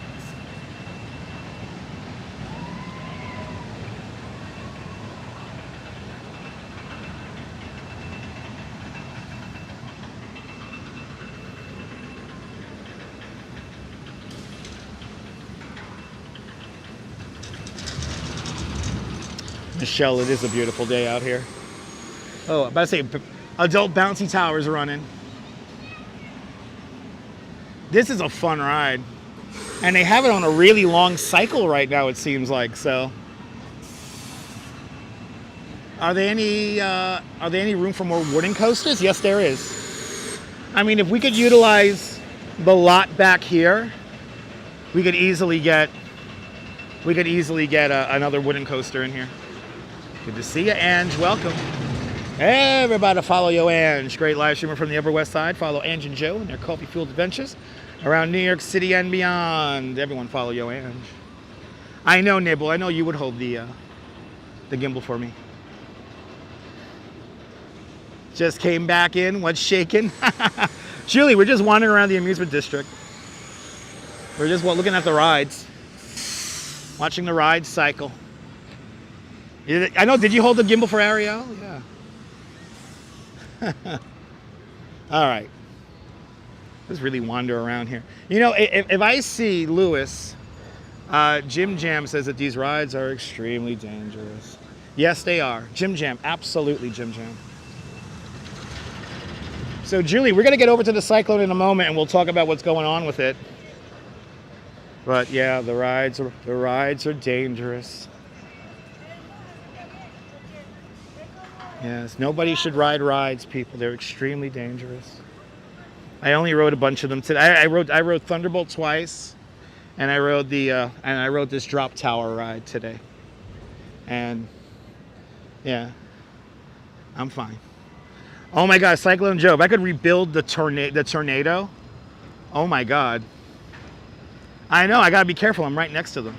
Michelle, it is a beautiful day out here. Oh, I'm about to say, adult bouncy towers running. This is a fun ride. And they have it on a really long cycle right now, it seems like, so. Are there any room for more wooden coasters? Yes, there is. I mean, if we could utilize the lot back here, we could easily get another wooden coaster in here. Good to see you, Ange. Welcome. Everybody follow yo Ange. Great live streamer from the Upper West Side. Follow Ange and Joe and their coffee-fueled adventures around New York City and beyond. Everyone follow yo Ange. I know, Nibble. I know you would hold the gimbal for me. Just came back in. What's shaking? Julie, we're just wandering around the amusement district. We're just looking at the rides. Watching the rides cycle. I know, did you hold the gimbal for Ariel? Yeah. All right. Just really wander around here. You know, if I see Lewis, Jim Jam says that these rides are extremely dangerous. Yes, they are. Jim Jam, absolutely Jim Jam. So Julie, we're gonna get over to the Cyclone in a moment and we'll talk about what's going on with it. But yeah, the rides are dangerous. Yes, nobody should ride rides, people. They're extremely dangerous. I only rode a bunch of them today. I rode Thunderbolt twice, and I rode this drop tower ride today. And yeah, I'm fine. Oh my God, Cyclone Joe! If I could rebuild the tornado, oh my God. I know, I gotta be careful. I'm right next to them.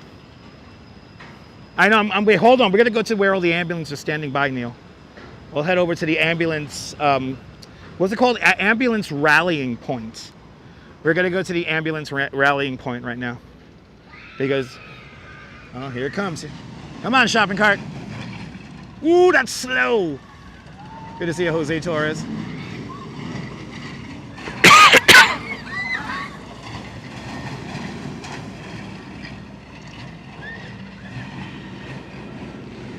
I know. Wait, hold on. We're gonna go to where all the ambulances are standing by, Neil. We'll head over to the ambulance. What's it called? Ambulance rallying point. We're gonna go to the ambulance rallying point right now because, oh, here it comes. Come on, shopping cart. Ooh, that's slow. Good to see you, Jose Torres.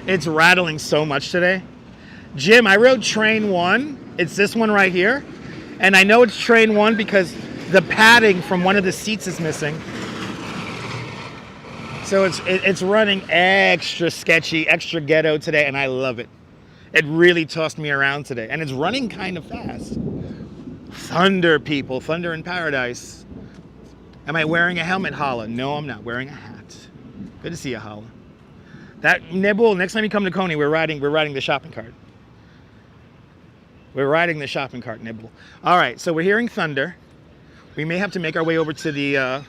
It's rattling so much today. Jim, I rode train 1. It's this one right here. And I know it's train 1 because the padding from one of the seats is missing. So it's running extra sketchy, extra ghetto today, and I love it. It really tossed me around today. And it's running kind of fast. Thunder, people. Thunder in paradise. Am I wearing a helmet, Hala? No, I'm not wearing a hat. Good to see you, Hala. That Nibble, next time you come to Coney, we're riding the shopping cart. We're riding the shopping cart, Nibble. All right, so we're hearing thunder. We may have to make our way over to the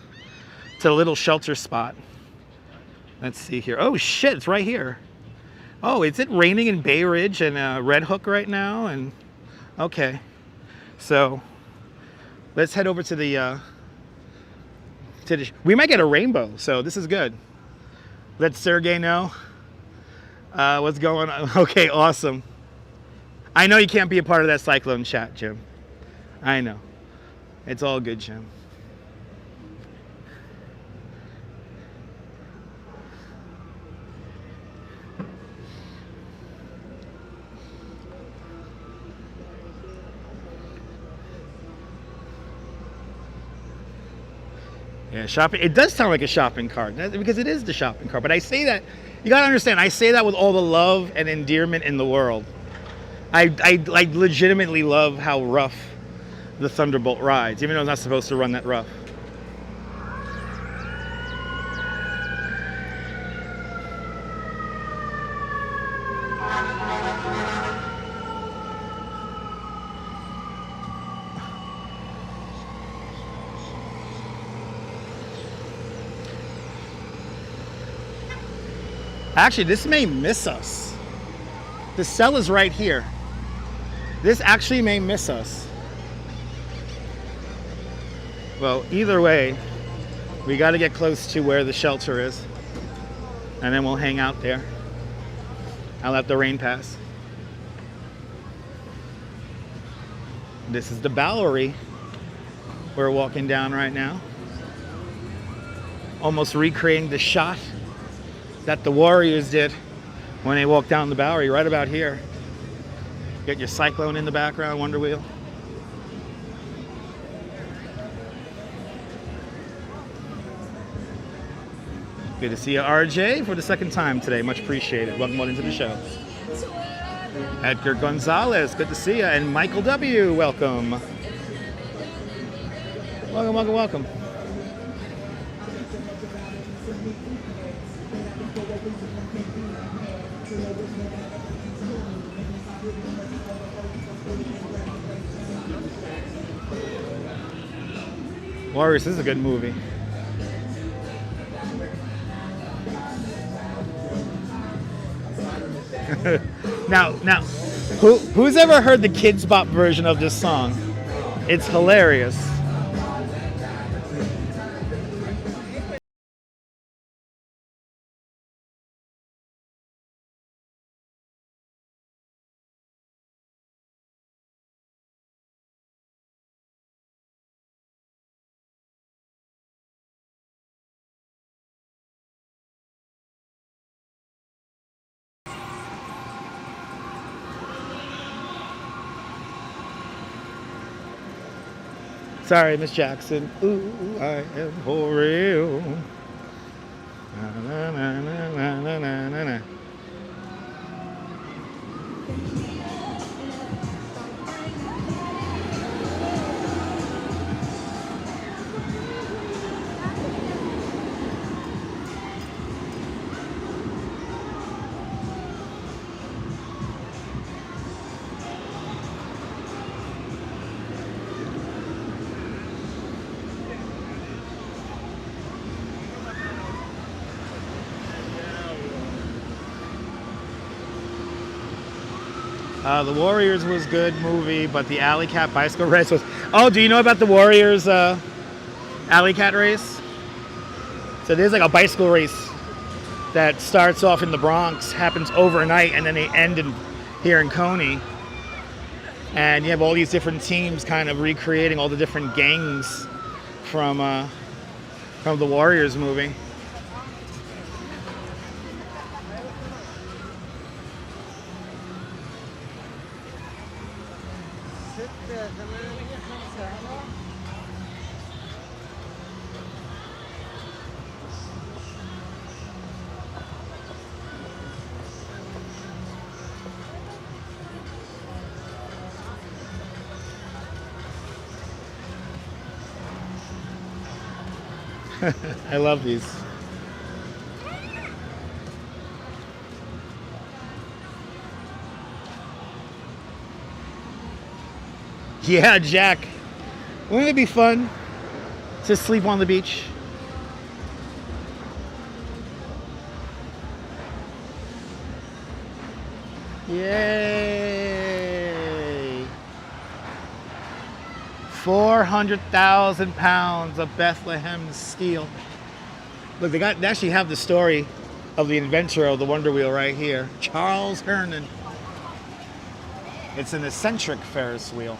little shelter spot. Let's see here. Oh shit, it's right here. Oh, is it raining in Bay Ridge and Red Hook right now? And okay, so let's head over to the. We might get a rainbow, so this is good. Let Sergey know what's going on. Okay, awesome. I know you can't be a part of that Cyclone chat, Jim. I know. It's all good, Jim. Yeah, shopping. It does sound like a shopping cart because it is the shopping cart. But I say that, you gotta understand, I say that with all the love and endearment in the world. I legitimately love how rough the Thunderbolt rides, even though it's not supposed to run that rough. Actually, this may miss us. The cell is right here. This actually may miss us. Well, either way, we got to get close to where the shelter is. And then we'll hang out there. I'll let the rain pass. This is the Bowery we're walking down right now. Almost recreating the shot that the Warriors did when they walked down the Bowery, right about here. Get your Cyclone in the background, Wonder Wheel. Good to see you, RJ, for the second time today. Much appreciated. Welcome on into the show. Edgar Gonzalez, good to see you. And Michael W., welcome. Welcome, welcome, welcome. Warriors, this is a good movie. now, who's ever heard the Kids Bop version of this song? It's hilarious. Sorry, Miss Jackson. Ooh, I am for real. Na, na, na, na, na, na, na, na. The Warriors was good movie, but the Alley Cat bicycle race was... Oh, do you know about the Warriors Alley Cat race? So there's like a bicycle race that starts off in the Bronx, happens overnight, and then they end here in Coney. And you have all these different teams kind of recreating all the different gangs from the Warriors movie. I love these. Yeah, Jack. Wouldn't it be fun to sleep on the beach? Yay! 400,000 pounds of Bethlehem steel. Look, they actually have the story of the inventor of the Wonder Wheel right here, Charles Herndon. It's an eccentric Ferris wheel.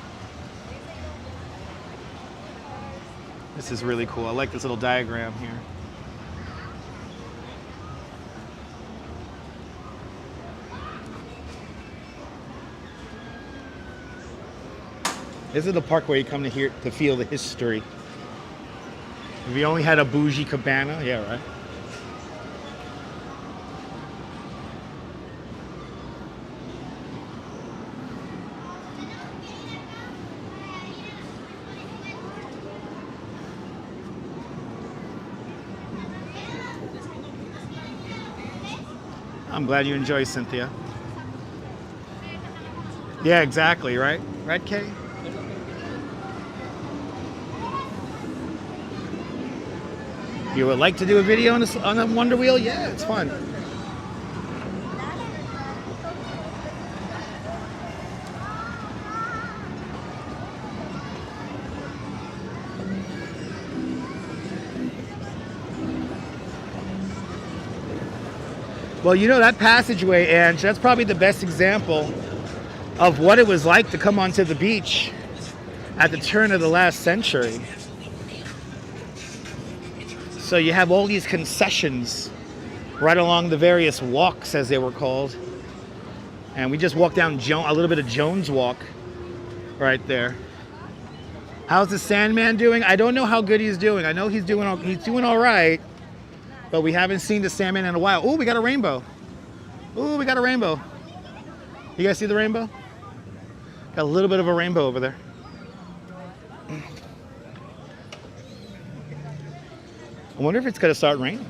This is really cool. I like this little diagram here. This is the park where you come to feel the history. If you only had a bougie cabana, yeah, right? I'm glad you enjoy, Cynthia. Yeah, exactly, right? Right, Kay? You would like to do a video on a Wonder Wheel? Yeah, it's fun. Well, you know that passageway, Ange, that's probably the best example of what it was like to come onto the beach at the turn of the last century. So you have all these concessions right along the various walks, as they were called. And we just walked down a little bit of Jones Walk right there. How's the Sandman doing? I don't know how good he's doing. I know he's doing all right, but we haven't seen the Sandman in a while. Oh, we got a rainbow. Oh, we got a rainbow. You guys see the rainbow? Got a little bit of a rainbow over there. I wonder if it's going to start raining.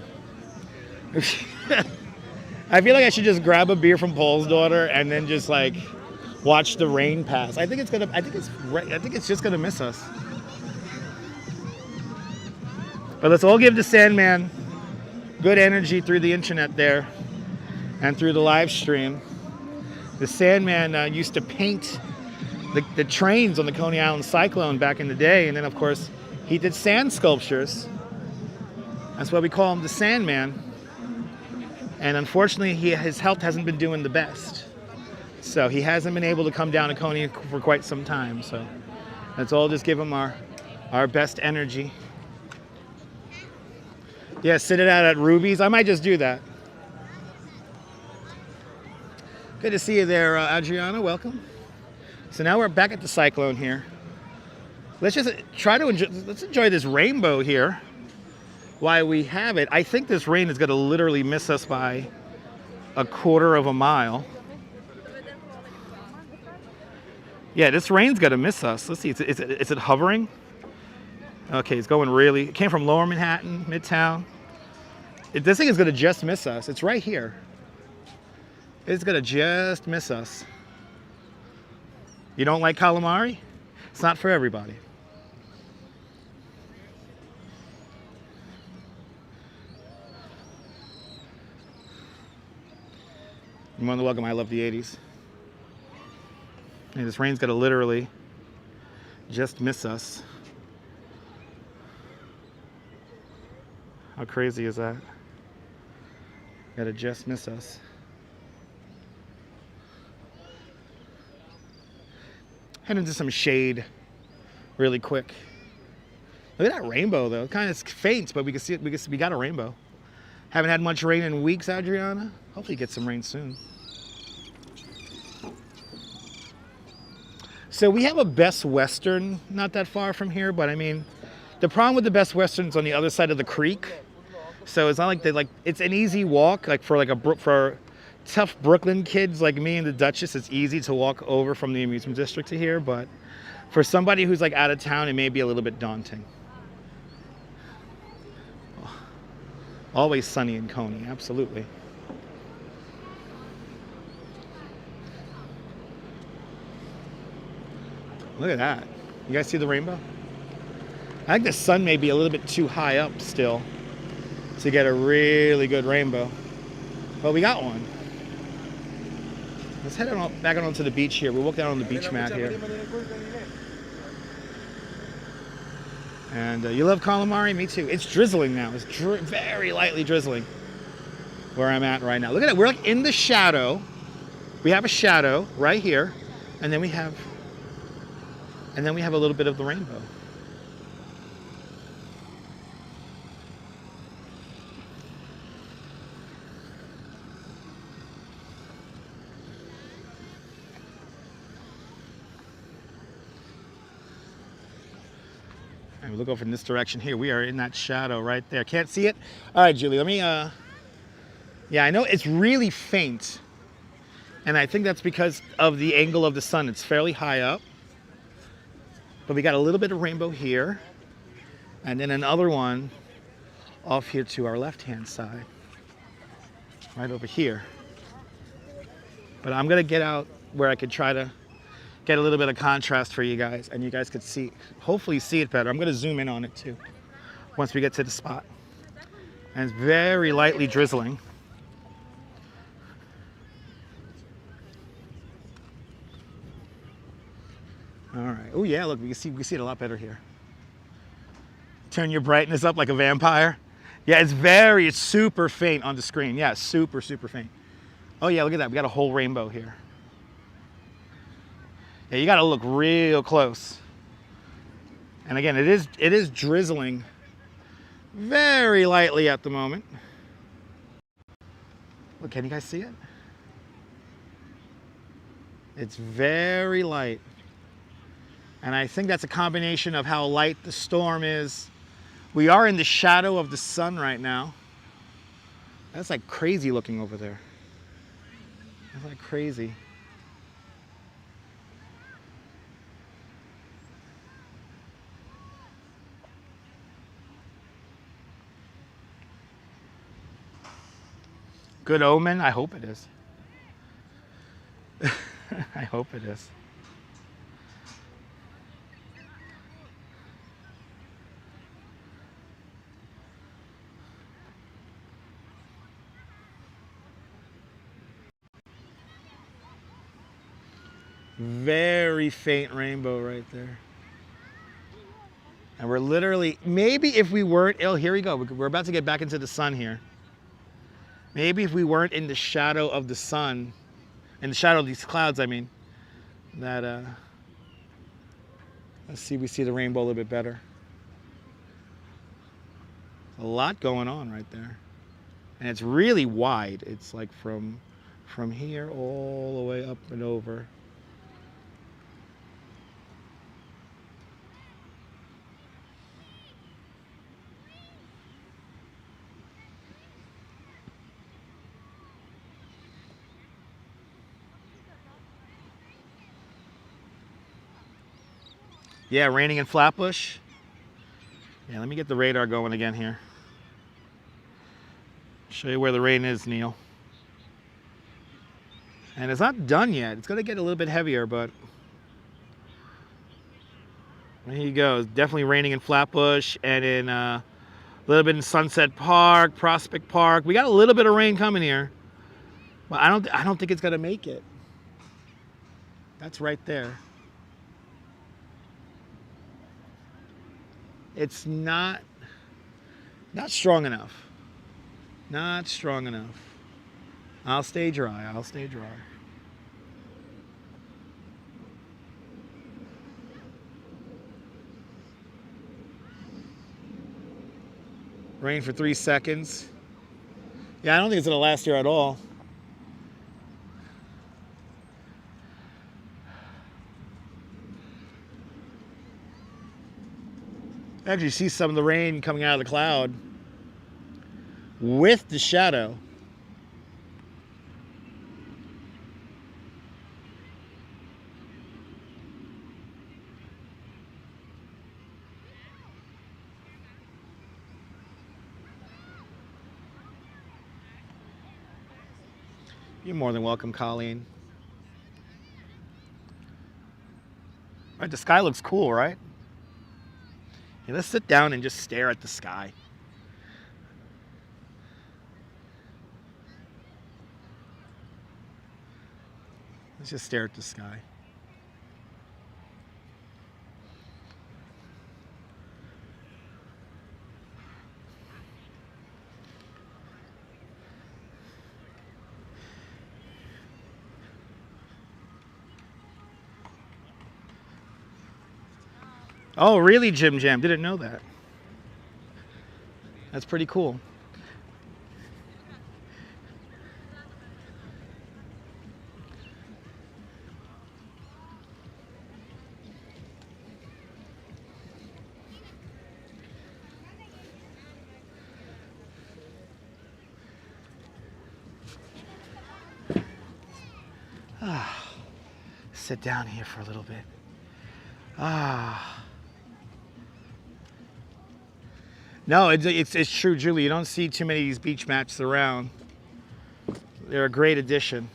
I feel like I should just grab a beer from Paul's daughter and then just like watch the rain pass. I think it's just going to miss us. But let's all give the Sandman good energy through the internet there and through the live stream. The Sandman used to paint the trains on the Coney Island Cyclone back in the day, and then of course he did sand sculptures. That's why we call him the Sandman. And unfortunately, his health hasn't been doing the best. So he hasn't been able to come down to Coney for quite some time. So let's all just give him our best energy. Yeah, sit it out at Ruby's. I might just do that. Good to see you there, Adriana. Welcome. So now we're back at the Cyclone here. Let's just try to enjoy, let's enjoy this rainbow here while we have it. I think this rain is going to literally miss us by a quarter of a mile. Yeah, this rain's going to miss us. Let's see, is it hovering? Okay, it's going really, it came from Lower Manhattan, Midtown. This thing is going to just miss us. It's right here. It's going to just miss us. You don't like calamari? It's not for everybody. You're more than welcome. I love the 80s. And this rain's going to literally just miss us. How crazy is that? Gotta just miss us. Head into some shade really quick. Look at that rainbow though. It kind of faint, but we can see it. We got a rainbow. Haven't had much rain in weeks, Adriana. Hopefully get some rain soon. So we have a Best Western not that far from here, but I mean, the problem with the Best Western is on the other side of the creek. So it's not like it's an easy walk, like for tough Brooklyn kids like me and the Duchess, it's easy to walk over from the amusement district to here, but for somebody who's like out of town, it may be a little bit daunting. Always sunny in Coney, absolutely. Look at that. You guys see the rainbow? I think the sun may be a little bit too high up still to get a really good rainbow. But we got one. Let's head on back on onto the beach here. We'll walk down on the beach mat here. And you love calamari? Me too. It's drizzling now. It's very lightly drizzling where I'm at right now. Look at that. We're like in the shadow. We have a shadow right here. And then we have a little bit of the rainbow. And we look over in this direction here. We are in that shadow right there. Can't see it? All right, Julie, let me, yeah, I know it's really faint. And I think that's because of the angle of the sun. It's fairly high up. But we got a little bit of rainbow here. And then another one off here to our left-hand side. Right over here. But I'm going to get out where I could try to get a little bit of contrast for you guys. And you guys could see, hopefully see it better. I'm going to zoom in on it too once we get to the spot. And it's very lightly drizzling. All right. Oh yeah, look, we can see it a lot better here. Turn your brightness up like a vampire. Yeah, it's super faint on the screen. Yeah, super faint. Oh yeah, look at that. We got a whole rainbow here. Yeah, you got to look real close. And again, it is drizzling very lightly at the moment. Look, can you guys see it? It's very light. And I think that's a combination of how light the storm is. We are in the shadow of the sun right now. That's like crazy looking over there. That's like crazy. Good omen? I hope it is. I hope it is. Very faint rainbow right there. And we're literally, maybe if we weren't, oh, here we go. We're about to get back into the sun here. Maybe if we weren't in the shadow of the sun, in the shadow of these clouds, I mean, that, let's see, we see the rainbow a little bit better. A lot going on right there. And it's really wide. It's like from here all the way up and over. Yeah, raining in Flatbush. Yeah, let me get the radar going again here. Show you where the rain is, Neil. And it's not done yet. It's going to get a little bit heavier, but there you go. It's definitely raining in Flatbush and in a little bit in Sunset Park, Prospect Park. We got a little bit of rain coming here, but I don't think it's going to make it. That's right there. It's not strong enough. Not strong enough. I'll stay dry. I'll stay dry. Rain for 3 seconds. Yeah, I don't think it's going to last here at all. Actually, see some of the rain coming out of the cloud with the shadow. You're more than welcome, Colleen. All right, the sky looks cool, right? Yeah, let's sit down and just stare at the sky. Let's just stare at the sky. Oh, really, Jim Jam? Didn't know that. That's pretty cool. Sit down here for a little bit. No, it's true, Julie. You don't see too many of these beach mats around. They're a great addition.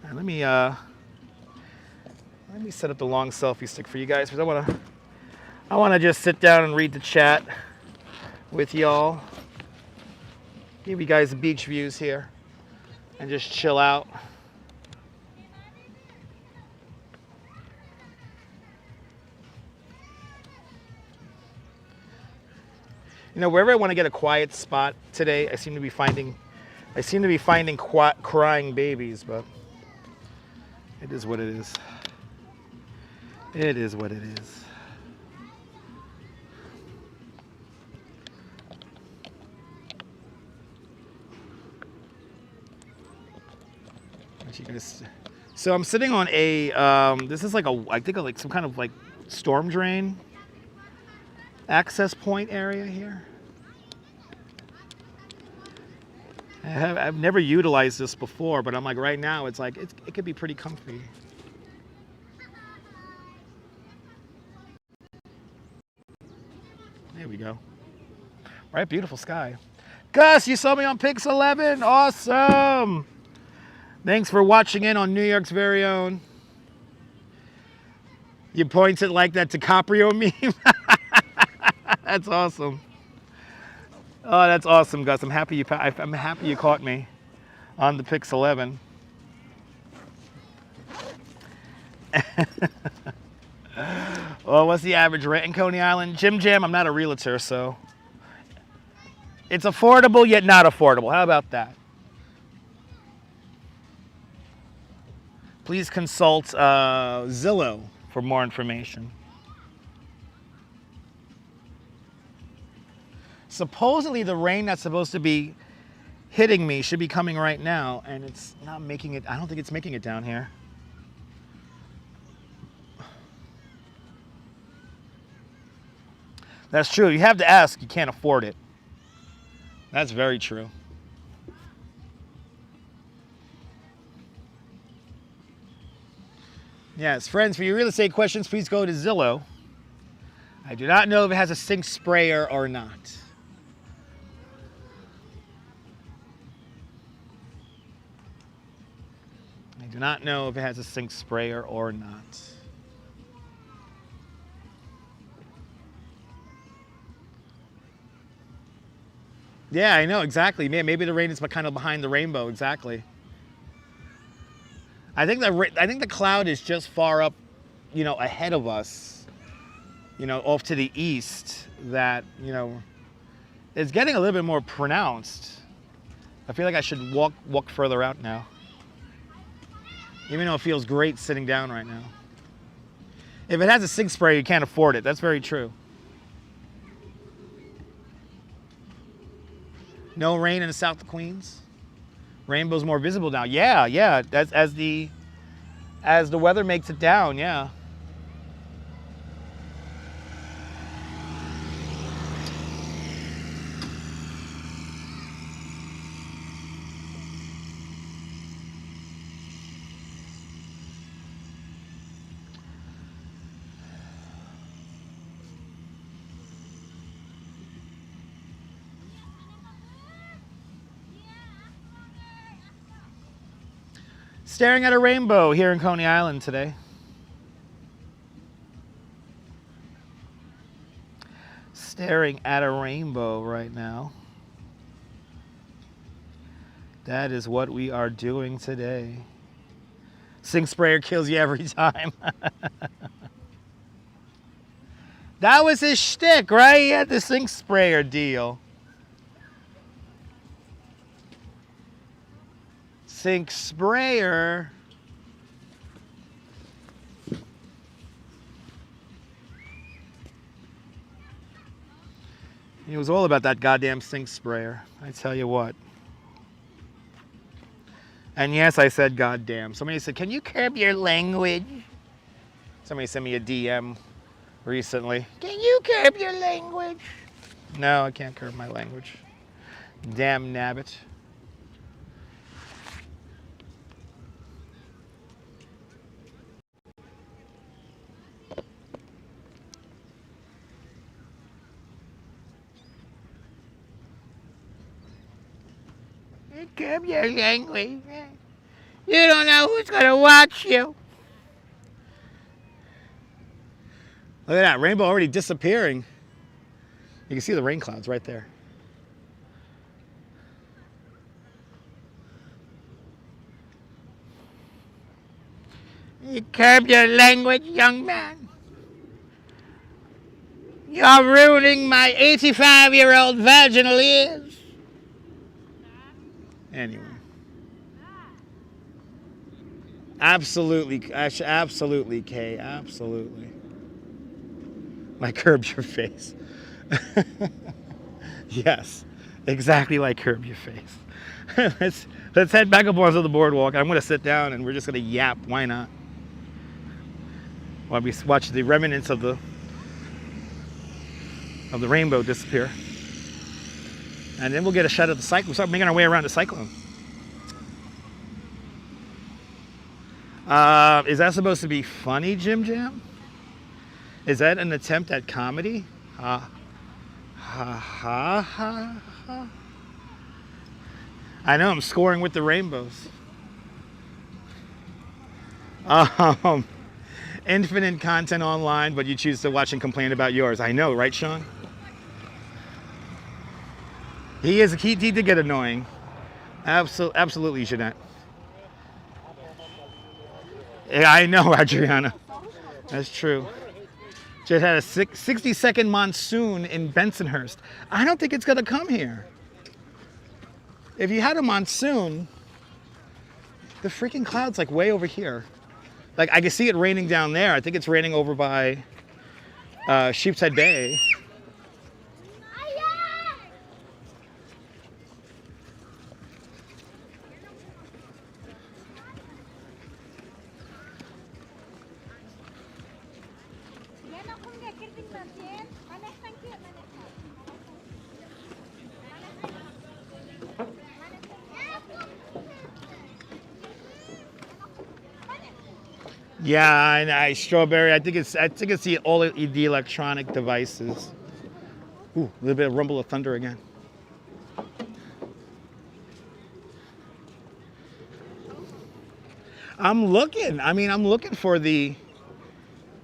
Right, let me set up the long selfie stick for you guys because I wanna just sit down and read the chat with y'all. Give you guys the beach views here and just chill out. You know, wherever I want to get a quiet spot today, I seem to be finding crying babies, but it is what it is. It is what it is. So I'm sitting on a this is like I think like some kind of like storm drain access point area here. I've never utilized this before, but I'm like right now it's like it could be pretty comfy. There we go. All right, beautiful sky. Gus, you saw me on Pix 11. Awesome. Thanks for watching in on New York's very own. You points it like that DiCaprio meme. That's awesome. Oh, that's awesome, Gus. I'm happy you caught me on the Pix 11. Well, what's the average rent in Coney Island? Jim Jam, I'm not a realtor, so it's affordable yet not affordable. How about that? Please consult Zillow for more information. Supposedly the rain that's supposed to be hitting me should be coming right now, and it's not making it. I don't think it's making it down here. That's true. You have to ask. You can't afford it. That's very true. Yes, friends, for your real estate questions, please go to Zillow. I do not know if it has a sink sprayer or not. I do not know if it has a sink sprayer or not. Yeah, I know, exactly. Maybe the rain is kind of behind the rainbow, exactly. I think the cloud is just far up, you know, ahead of us, you know, off to the east, that, you know, it's getting a little bit more pronounced. I feel like I should walk further out now. Even though it feels great sitting down right now. If it has a sink spray, you can't afford it. That's very true. No rain in the south of Queens. Rainbow's more visible now. Yeah. As the weather makes it down, yeah. Staring at a rainbow here in Coney Island today. Staring at a rainbow right now. That is what we are doing today. Sink sprayer kills you every time. That was his shtick, right? He had the sink sprayer deal. Sink sprayer. He was all about that goddamn sink sprayer, I tell you what. And yes, I said goddamn. Somebody said, can you curb your language? Somebody sent me a DM recently. Can you curb your language? No, I can't curb my language. Damn nabbit. Curb your language. You don't know who's gonna watch you. Look at that, rainbow already disappearing. You can see the rain clouds right there. You curb your language, young man. You're ruining my 85-year-old vaginal ears. Anyway. Absolutely, Kay, absolutely. Like curb your face. Yes, exactly like curb your face. let's head back up onto the boardwalk. I'm gonna sit down and we're just gonna yap. Why not? While we watch the remnants of the rainbow disappear. And then we'll get a shot of the Cyclone. We'll start making our way around the Cyclone. Is that supposed to be funny, Jim Jam? Is that an attempt at comedy? Ha ha ha ha. I know, I'm scoring with the rainbows. Infinite content online, but you choose to watch and complain about yours. I know, right, Sean? He did get annoying. Absolutely, Jeanette. Yeah, I know, Adriana. That's true. Just had a 60-second monsoon in Bensonhurst. I don't think it's going to come here. If you had a monsoon, the freaking cloud's like way over here. Like I can see it raining down there. I think it's raining over by Sheepshead Bay. Yeah, I strawberry. I think it's all the electronic devices. Ooh, a little bit of rumble of thunder again. I'm looking. I mean, I'm looking for the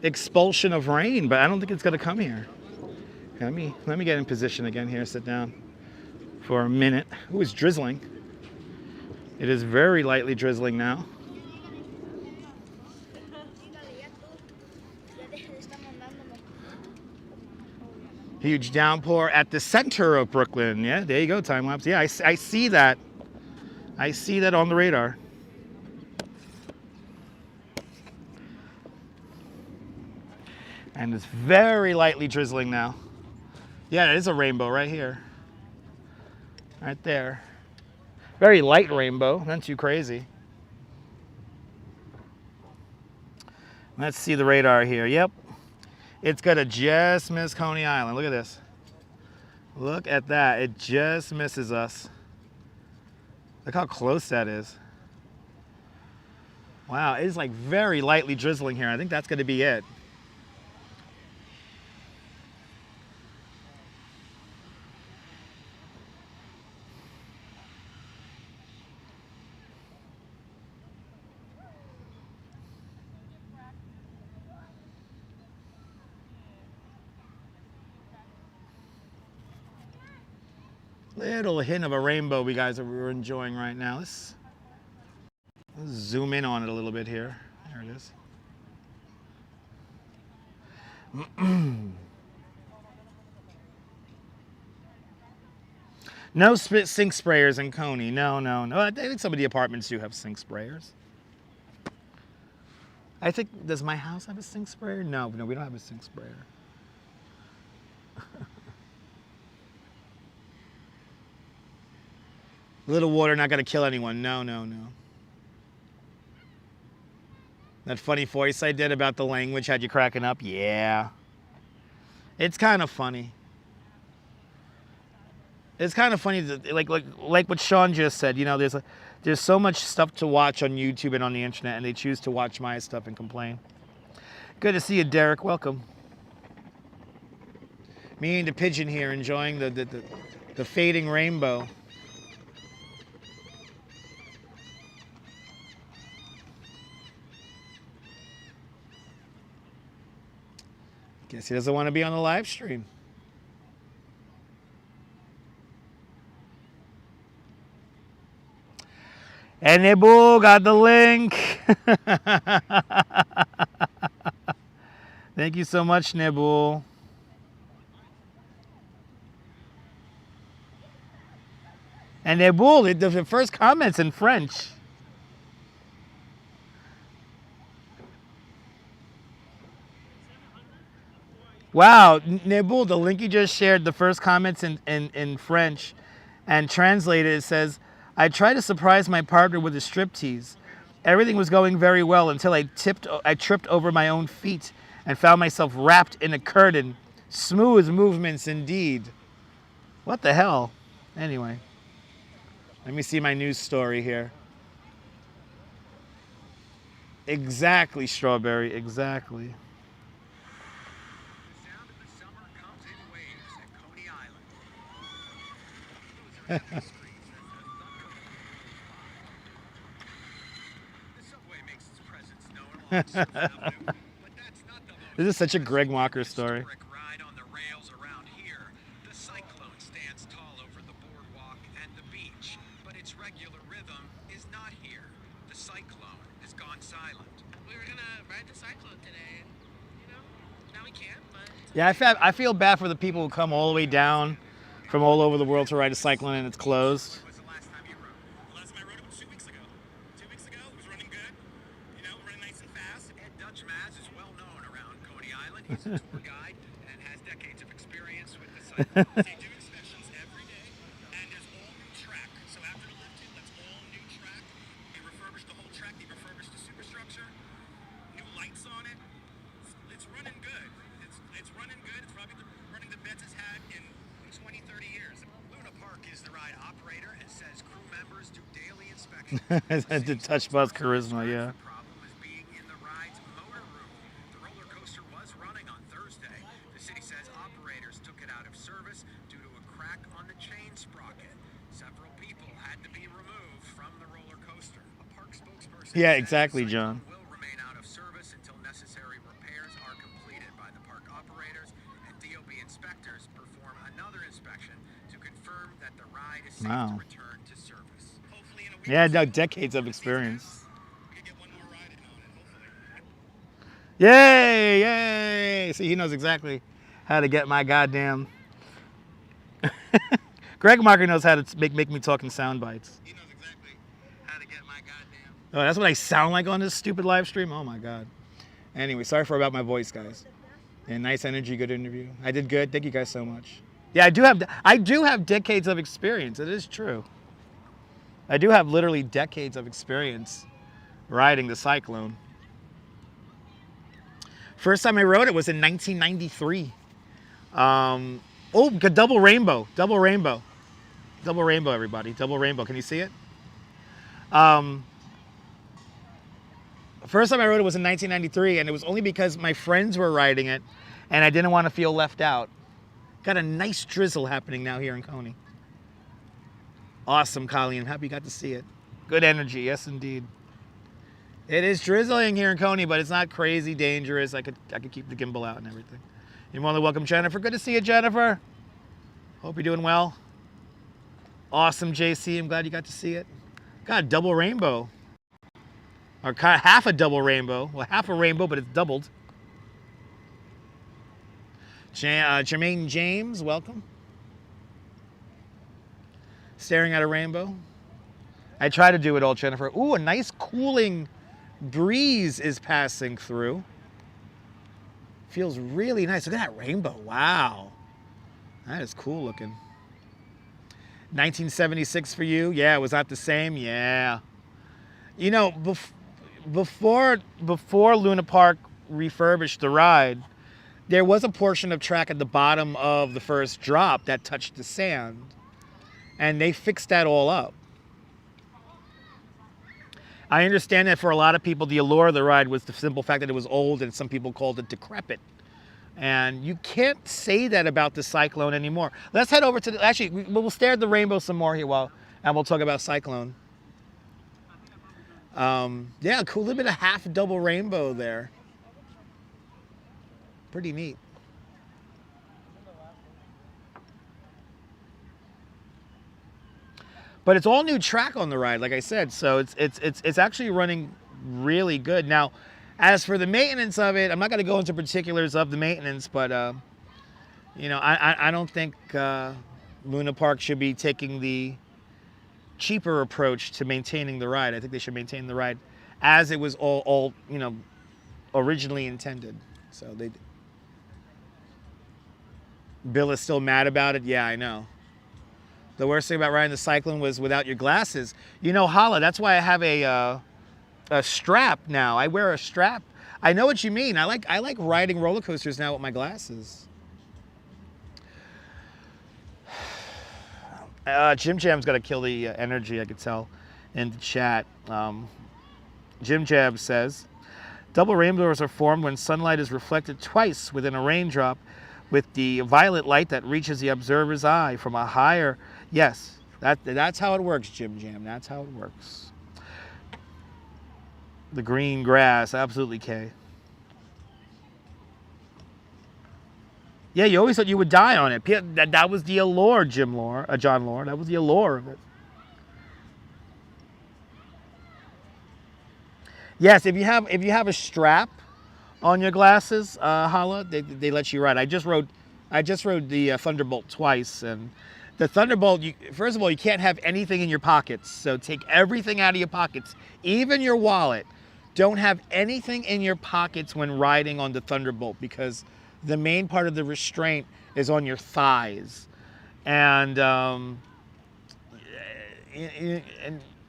expulsion of rain, but I don't think it's gonna come here. Okay, let me get in position again here. Sit down for a minute. Ooh, it's drizzling. It is very lightly drizzling now. Huge downpour at the center of Brooklyn. Yeah, there you go, time lapse. Yeah, I see that. I see that on the radar. And it's very lightly drizzling now. Yeah, it is a rainbow right here. Right there. Very light rainbow, not too crazy. Let's see the radar here. Yep. It's gonna just miss Coney Island. Look at this. Look at that. It just misses us. Look how close that is. Wow, it is like very lightly drizzling here. I think that's gonna be it. Little hint of a rainbow we're enjoying right now. Let's zoom in on it a little bit here. There it is. No sink sprayers in Coney. No. I think some of the apartments do have sink sprayers. I think, does my house have a sink sprayer? No, we don't have a sink sprayer. Little water not gonna kill anyone. No. That funny voice I did about the language had you cracking up? Yeah. It's kind of funny. It's kind of funny, like what Sean just said. You know, there's so much stuff to watch on YouTube and on the internet, and they choose to watch my stuff and complain. Good to see you, Derek. Welcome. Me and the pigeon here enjoying the fading rainbow. Guess he doesn't want to be on the live stream. And Nebu got the link. Thank you so much, Nebu. And Nebu, the first comment's in French. Wow, Nebu, the link you just shared, the first comment's in French, and translated it says, I tried to surprise my partner with a striptease. Everything was going very well until I tripped over my own feet and found myself wrapped in a curtain. Smooth movements indeed. What the hell? Anyway, let me see my news story here. Exactly, Strawberry, exactly. This is such a Greg Walker story. On the rails around here. The Cyclone stands tall over the boardwalk and the beach, but its regular rhythm is not here. The Cyclone has gone silent. We were gonna ride the Cyclone today, and now we can't. But yeah, I feel bad for the people who come all the way down from all over the world to ride a Cyclone and it's closed. When was the last time you rode? The last time I rode it was 2 weeks ago. 2 weeks ago, it was running good. Running nice and fast. Ed Dutch Maz is well known around Coney Island. He's a tour guide and has decades of experience with the Cyclone. They do inspections every day, and there's all new track. So after the lift, that's all new track. They refurbished the whole track. They refurbished the superstructure. New lights on it. It's running good. It's running good. It's probably running the best it's had in 20, 30 years. Luna Park is the ride operator and says crew members do daily inspections. The touch bus charisma, yeah. The problem is being in the ride's Yeah, exactly, Cyclone John. will remain out of service until necessary repairs are completed by the park operators, and DOB inspectors perform another inspection to confirm that the ride is safe to Wow. return to service. Hopefully in a week Yeah, or no, two, decades of when the season experience. ends, we can get one more ride in on it, hopefully. Yay, yay. See, he knows exactly how to get my goddamn... Greg Marker knows how to make me talk in sound bites. He knows exactly how to get my goddamn... Oh, that's what I sound like on this stupid live stream? Oh my God. Anyway, sorry about my voice, guys. And nice energy, good interview. I did good. Thank you guys so much. Yeah, I do have decades of experience. It is true. I do have literally decades of experience riding the Cyclone. First time I rode it was in 1993. Oh, double rainbow, double rainbow. Double rainbow, everybody. Double rainbow. Can you see it? First time I rode it was in 1993, and it was only because my friends were riding it, and I didn't want to feel left out. Got a nice drizzle happening now here in Coney. Awesome, Colleen. Happy you got to see it. Good energy, yes indeed. It is drizzling here in Coney, but it's not crazy dangerous. I could keep the gimbal out and everything. You're more than welcome, Jennifer. Good to see you, Jennifer. Hope you're doing well. Awesome, JC. I'm glad you got to see it. Got a double rainbow. Or half a double rainbow. Well, half a rainbow, but it's doubled. Jermaine James, welcome. Staring at a rainbow. I try to do it all, Jennifer. Ooh, a nice cooling breeze is passing through. Feels really nice. Look at that rainbow. Wow. That is cool looking. 1976 for you? Yeah, was that the same? Yeah. You know, before Luna Park refurbished the ride, there was a portion of track at the bottom of the first drop that touched the sand. And they fixed that all up. I understand that for a lot of people, the allure of the ride was the simple fact that it was old, and some people called it decrepit. And you can't say that about the Cyclone anymore. Let's head over to the... Actually, we'll stare at the rainbow some more here and we'll talk about Cyclone. Yeah, cool little bit of half double rainbow there. Pretty neat. But it's all new track on the ride, like I said, so it's actually running really good. Now, as for the maintenance of it, I'm not going to go into particulars of the maintenance, but you know, I don't think Luna Park should be taking the cheaper approach to maintaining the ride. I think they should maintain the ride as it was all you know, originally intended. So Bill is still mad about it. Yeah, I know. The worst thing about riding the Cyclone was without your glasses. You know, Hala, that's why I have a strap now. I wear a strap. I know what you mean. I like riding roller coasters now with my glasses. Jim Jam's got to kill the energy, I could tell in the chat. Jim Jam says, double rainbows are formed when sunlight is reflected twice within a raindrop with the violet light that reaches the observer's eye from a higher... Yes, that's how it works, Jim Jam. That's how it works. The green grass, absolutely, Kay. Yeah, you always thought you would die on it. That was the allure, John Lore. That was the allure of it. Yes, if you have a strap on your glasses, Hala, they let you ride. I just rode the Thunderbolt twice, and the Thunderbolt, first of all, you can't have anything in your pockets. So take everything out of your pockets, even your wallet. Don't have anything in your pockets when riding on the Thunderbolt, because the main part of the restraint is on your thighs. And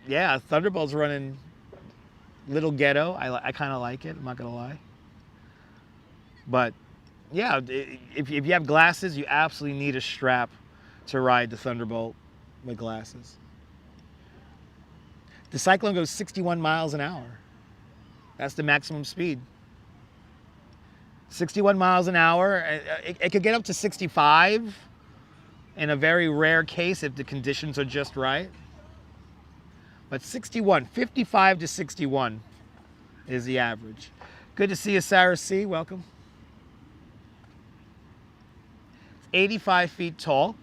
yeah, Thunderbolt's running little ghetto. I kind of like it, I'm not gonna lie. But yeah, if you have glasses, you absolutely need a strap to ride the Thunderbolt with glasses. The Cyclone goes 61 miles an hour. That's the maximum speed. 61 miles an hour. It could get up to 65 in a very rare case if the conditions are just right. But 61, 55 to 61 is the average. Good to see you, Sarah C. Welcome. 85 feet tall.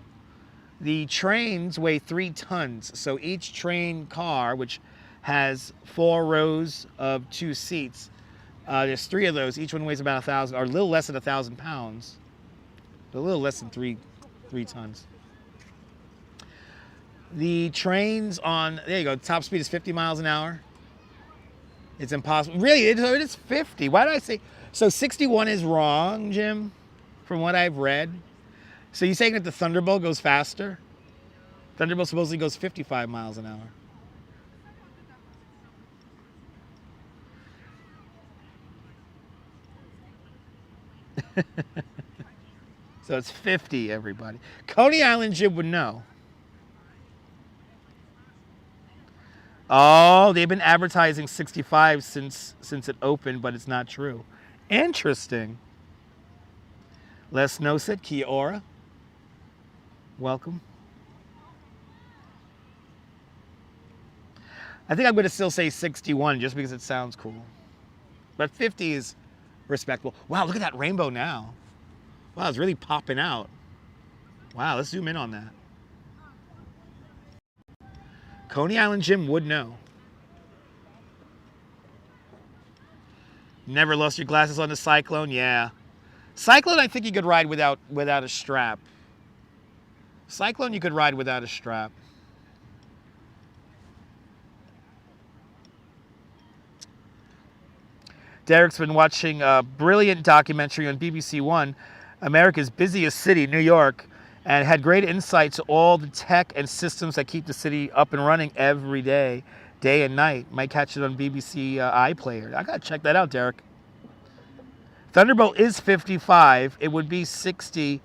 The trains weigh 3 tons. So each train car, which has 4 rows of 2 seats, there's 3 of those. Each one weighs about 1,000, or a little less than 1,000 pounds. A little less than 3 tons. The trains on, there you go, top speed is 50 miles an hour. It's impossible. Really, it is 50. Why did I say? So 61 is wrong, Jim, from what I've read. So you're saying that the Thunderbolt goes faster? Thunderbolt supposedly goes 55 miles an hour. So it's 50, everybody. Coney Island Jim would know. Oh, they've been advertising 65 since it opened, but it's not true. Interesting. Les Noset, Kia ora. Welcome. I think I'm going to still say 61 just because it sounds cool. But 50 is respectable. Wow, look at that rainbow now. Wow, it's really popping out. Wow, let's zoom in on that. Coney Island Jim would know. Never lost your glasses on the Cyclone? Yeah. Cyclone, I think you could ride without a strap. Cyclone, you could ride without a strap. Derek's been watching a brilliant documentary on BBC One, America's busiest city, New York, and had great insight to all the tech and systems that keep the city up and running every day, day and night. Might catch it on BBC iPlayer. I gotta check that out, Derek. Thunderbolt is 55. It would be 60,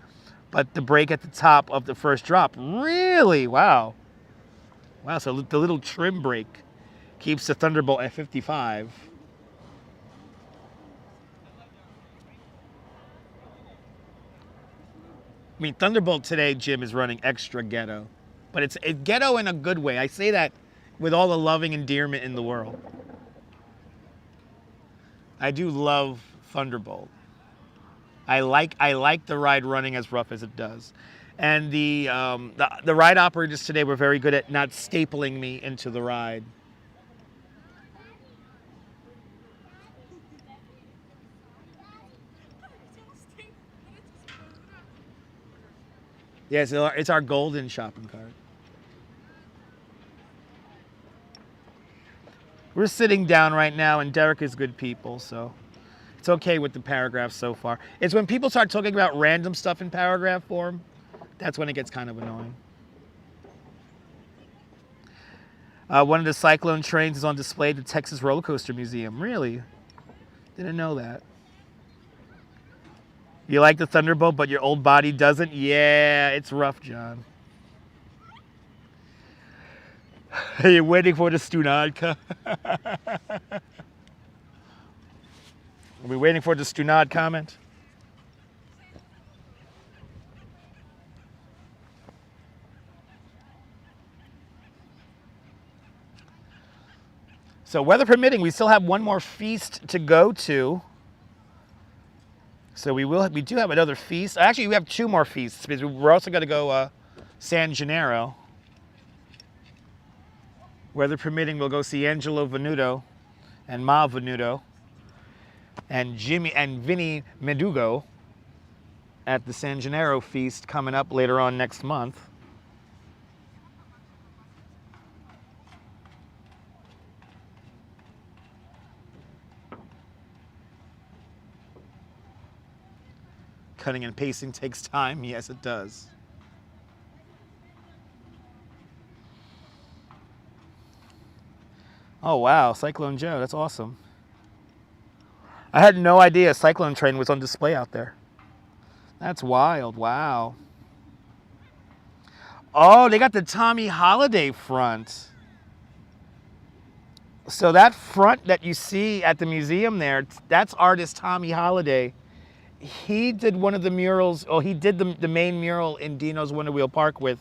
but the brake at the top of the first drop. Really? Wow. Wow, so the little trim brake keeps the Thunderbolt at 55. I mean, Thunderbolt today, Jim, is running extra ghetto. But it's ghetto in a good way. I say that with all the loving endearment in the world. I do love Thunderbolt. I like the ride running as rough as it does. And the ride operators today were very good at not stapling me into the ride. Yes, it's our golden shopping cart. We're sitting down right now, and Derek is good people, so it's okay with the paragraph so far. It's when people start talking about random stuff in paragraph form, that's when it gets kind of annoying. One of the Cyclone trains is on display at the Texas Roller Coaster Museum. Really? Didn't know that. You like the Thunderbolt, but your old body doesn't? Yeah, it's rough, John. Are you waiting for the Stunad? Are we waiting for the Stunad comment? So weather permitting, we still have one more feast to go to. So we do have another feast. Actually, we have 2 more feasts because we're also going to go San Gennaro. Weather permitting, we'll go see Angelo Venuto and Ma Venuto and Jimmy and Vinny Medugo at the San Gennaro feast coming up later on next month. Cutting and pasting takes time. Yes, it does. Oh, wow. Cyclone Joe. That's awesome. I had no idea a Cyclone train was on display out there. That's wild. Wow. Oh, they got the Tommy Holiday front. So that front that you see at the museum there, that's artist Tommy Holiday. He did one of the murals, he did the main mural in Dino's Wonder Wheel Park with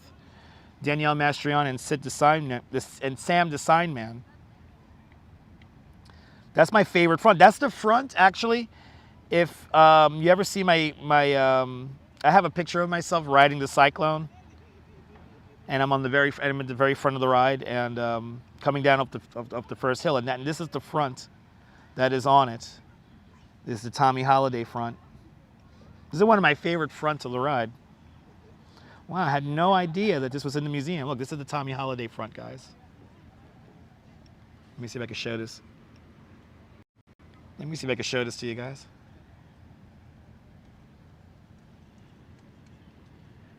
Danielle Mastrion and Sam the Sign Man. That's my favorite front. That's the front, actually. If you ever see my I have a picture of myself riding the Cyclone, and I'm at the very front of the ride, and coming down up the first hill, and this is the front that is on it. This is the Tommy Holiday front. This is one of my favorite fronts of the ride. Wow, I had no idea that this was in the museum. Look, this is the Tommy Holiday front, guys. Let me see if I can show this. Let me see if I can show this to you guys.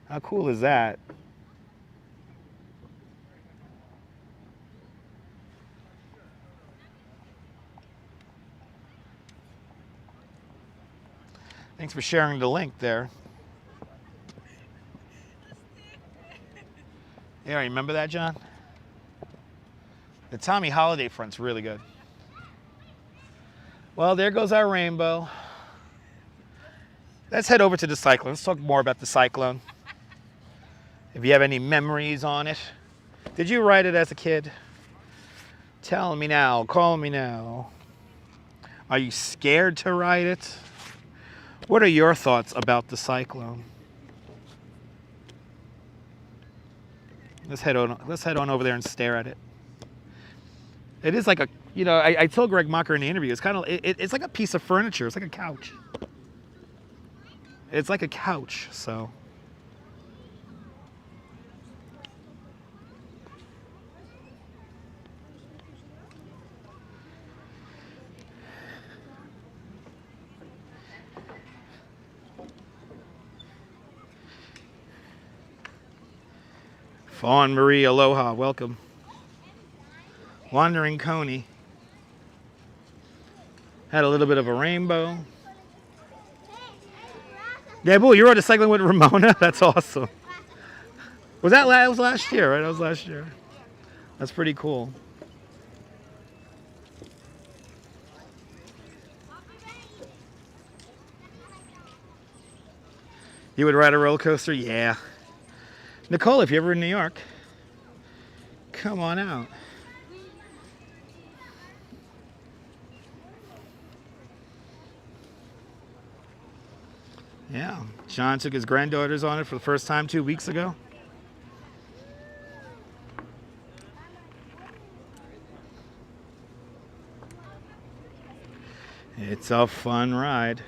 How cool is that? Thanks for sharing the link there. Yeah, remember that, John? The Tommy Holiday front's really good. Well, there goes our rainbow. Let's head over to the Cyclone. Let's talk more about the Cyclone. If you have any memories on it. Did you ride it as a kid? Tell me now. Call me now. Are you scared to ride it? What are your thoughts about the Cyclone? Let's head on over there and stare at it. It is like a, you know, I told Greg Mocker in the interview, it's kind of, it's like a piece of furniture. It's like a couch. It's like a couch, so. Fawn Marie, aloha, welcome. Wandering Coney. Had a little bit of a rainbow. Yeah, boo, you rode a Cyclone with Ramona? That's awesome. Was that last year, right? That was last year. That's pretty cool. You would ride a roller coaster? Yeah. Nicole, if you're ever in New York, come on out. Yeah, John took his granddaughters on it for the first time 2 weeks ago. It's a fun ride.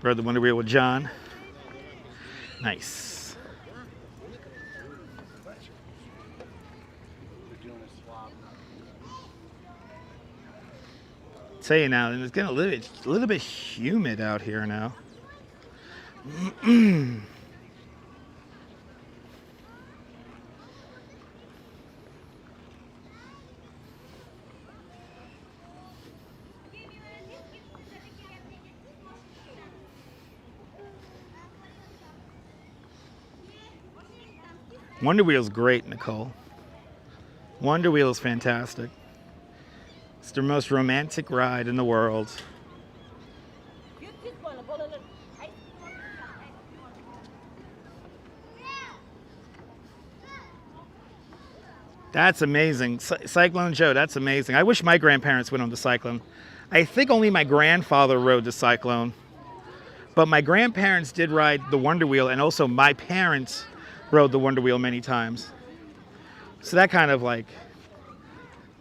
Rode the Wonder Wheel with John. Nice. Tell you now, and it's getting a little bit humid out here now. Wonder Wheel's great, Nicole. Wonder Wheel's fantastic. It's the most romantic ride in the world. That's amazing. Cyclone Joe, that's amazing. I wish my grandparents went on the Cyclone. I think only my grandfather rode the Cyclone. But my grandparents did ride the Wonder Wheel, and also my parents rode the Wonder Wheel many times. So that kind of like,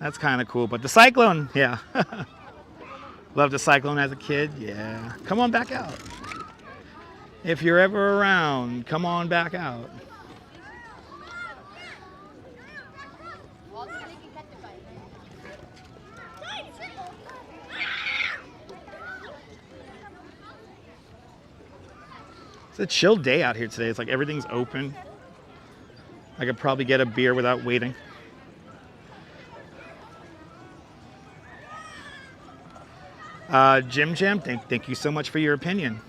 that's kind of cool. But the Cyclone, yeah. Loved the Cyclone as a kid, yeah. Come on back out. If you're ever around, come on back out. It's a chill day out here today. It's like everything's open. I could probably get a beer without waiting. Jim Jam, thank you so much for your opinion.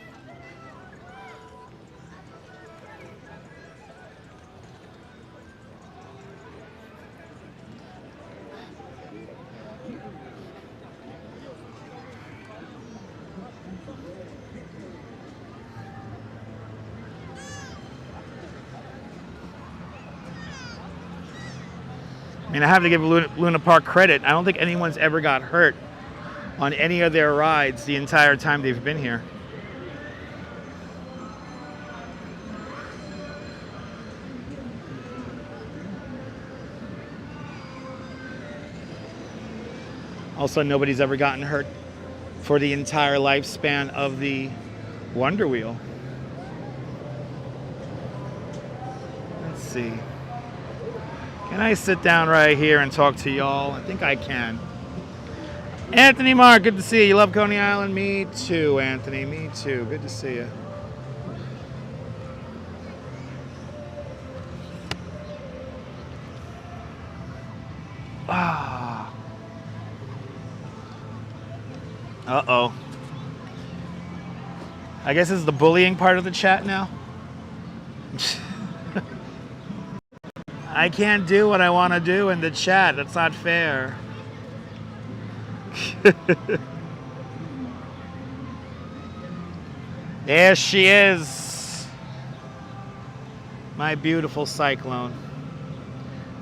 I mean, I have to give Luna Park credit. I don't think anyone's ever got hurt on any of their rides the entire time they've been here. Also, nobody's ever gotten hurt for the entire lifespan of the Wonder Wheel. Let's see. Can I sit down right here and talk to y'all? I think I can. Anthony Mark, good to see you. You love Coney Island? Me too, Anthony. Me too. Good to see you. Ah. Uh-oh. I guess this is the bullying part of the chat now. I can't do what I want to do in the chat. That's not fair. There she is. My beautiful Cyclone.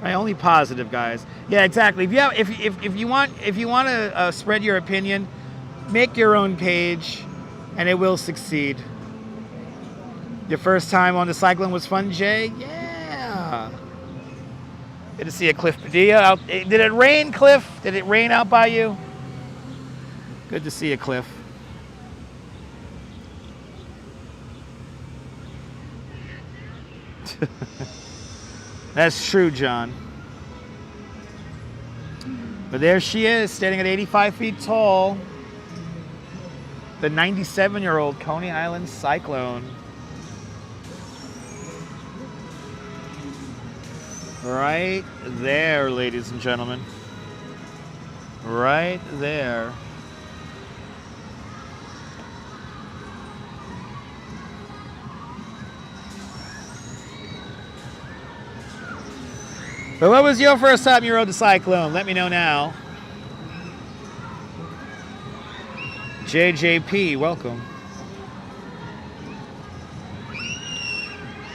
Right, only positive, guys. Yeah, exactly. If you want to spread your opinion, make your own page, and it will succeed. Your first time on the Cyclone was fun, Jay? Yeah. Good to see a Cliff Padilla out. Did it rain, Cliff? Did it rain out by you? Good to see you, Cliff. That's true, John. But there she is, standing at 85 feet tall. The 97-year-old Coney Island Cyclone. Right there, ladies and gentlemen. Right there. But what was your first time you rode the Cyclone? Let me know now. JJP, welcome.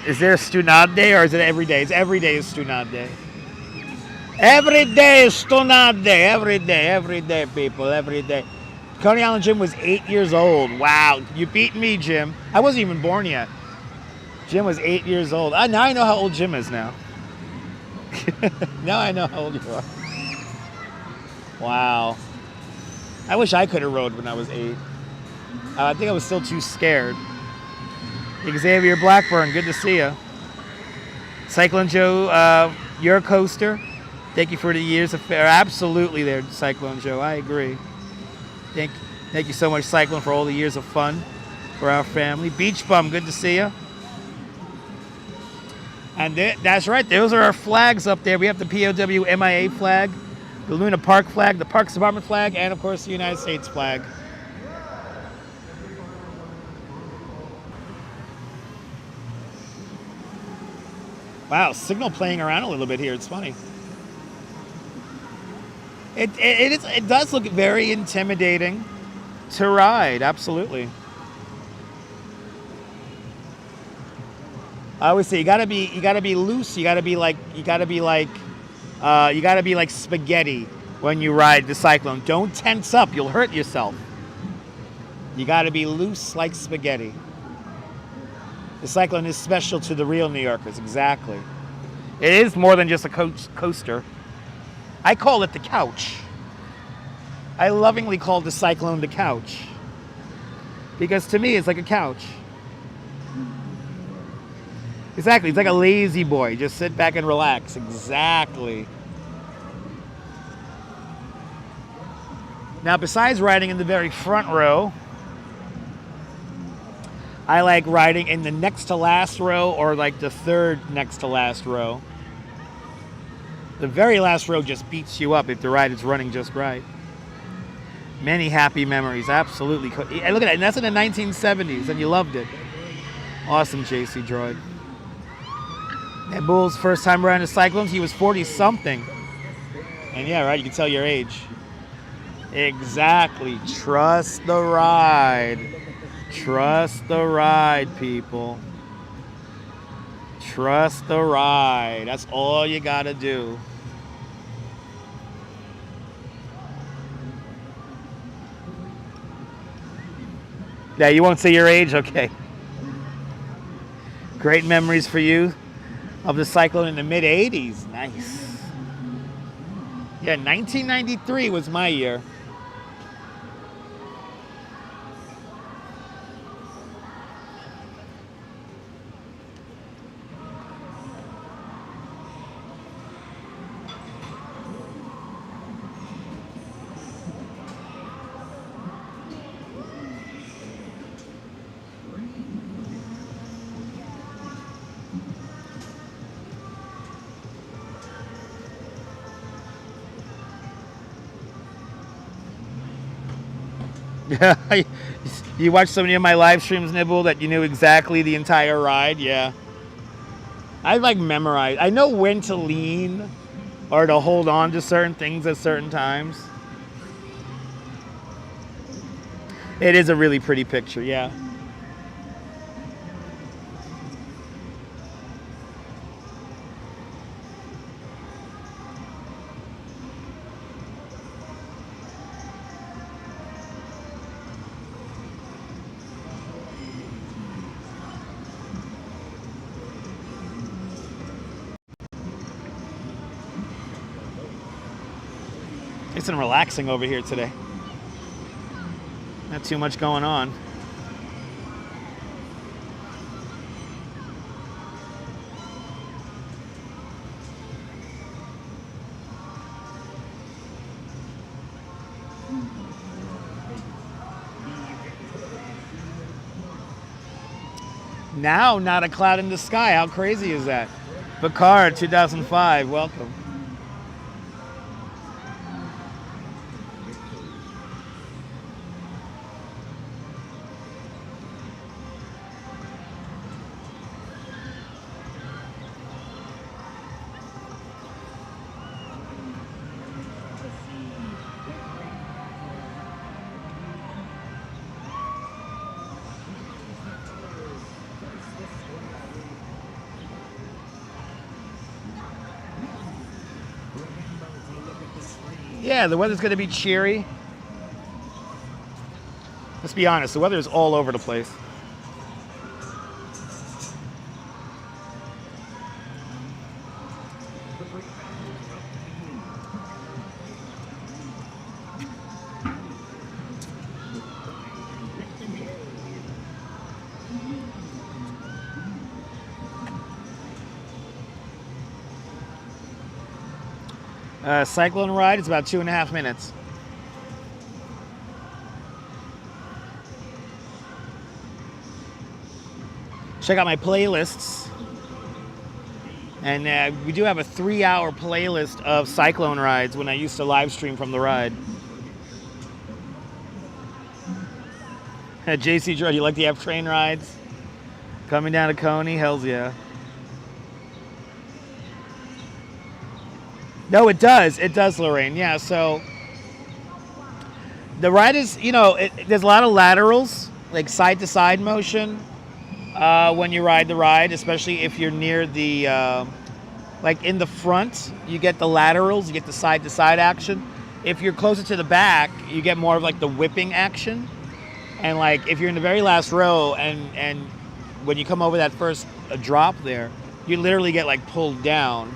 Is there a Stunad Day or is it every day? It's every day is Stunad Day. Every day is Stunad Day. Every day, people, every day. Coney Island Jim was 8 years old. Wow, you beat me, Jim. I wasn't even born yet. Jim was 8 years old. Now I know how old Jim is now. Now I know how old you are. Wow. I wish I could have rode when I was 8. I think I was still too scared. Xavier Blackburn, good to see you. Cyclone Joe, your coaster. Thank you for the years of fair. Absolutely there, Cyclone Joe. I agree. Thank you so much, Cyclone, for all the years of fun for our family. Beach Bum, good to see you. And that's right. Those are our flags up there. We have the POW MIA flag, the Luna Park flag, the Parks Department flag, and, of course, the United States flag. Wow, signal playing around a little bit here. It's funny. It does look very intimidating to ride. Absolutely. I always say you gotta be loose. You gotta be like spaghetti when you ride the Cyclone. Don't tense up. You'll hurt yourself. You gotta be loose like spaghetti. The Cyclone is special to the real New Yorkers. Exactly. It is more than just a coaster. I call it the couch. I lovingly call the Cyclone the couch. Because to me, it's like a couch. Exactly. It's like a lazy boy. Just sit back and relax. Exactly. Now, besides riding in the very front row, I like riding in the next to last row or like the third next to last row. The very last row just beats you up if the ride is running just right. Many happy memories. Absolutely. And look at that. And that's in the 1970s, and you loved it. Awesome, JC Droid. And Bull's first time riding the Cyclones, he was 40-something. And yeah, right, you can tell your age. Exactly. Trust the ride. Trust the ride, people. Trust the ride. That's all you gotta do. Yeah, you won't say your age? Okay. Great memories for you of the Cyclone in the mid-'80s. Nice. Yeah, 1993 was my year. Yeah, you watched so many of my live streams, Nibble, that you knew exactly the entire ride. Yeah, I like memorize. I know when to lean or to hold on to certain things at certain times. It is a really pretty picture. Yeah. It's been relaxing over here today. Not too much going on. Now, not a cloud in the sky. How crazy is that? Picard, 2005, welcome. Yeah, the weather's going to be cheery. Let's be honest, the weather is all over the place. Cyclone ride is about 2.5 minutes. Check out my playlists. And we do have a 3-hour playlist of Cyclone rides when I used to live stream from the ride. JC Drew, you like the F train rides? Coming down to Coney? Hells yeah. No, it does. It does, Lorraine. Yeah, so the ride is, there's a lot of laterals, like side-to-side motion when you ride the ride, especially if you're near the, like in the front, you get the laterals, you get the side-to-side action. If you're closer to the back, you get more of like the whipping action. And like if you're in the very last row and when you come over that first drop there, you literally get like pulled down.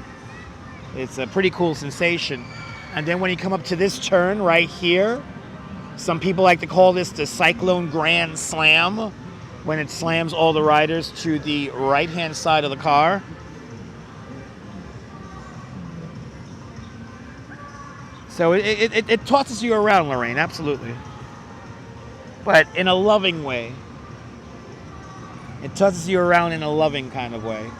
It's a pretty cool sensation. And then when you come up to this turn right here, some people like to call this the Cyclone Grand Slam, when it slams all the riders to the right-hand side of the car. So it tosses you around, Lorraine, absolutely. But in a loving way. It tosses you around in a loving kind of way.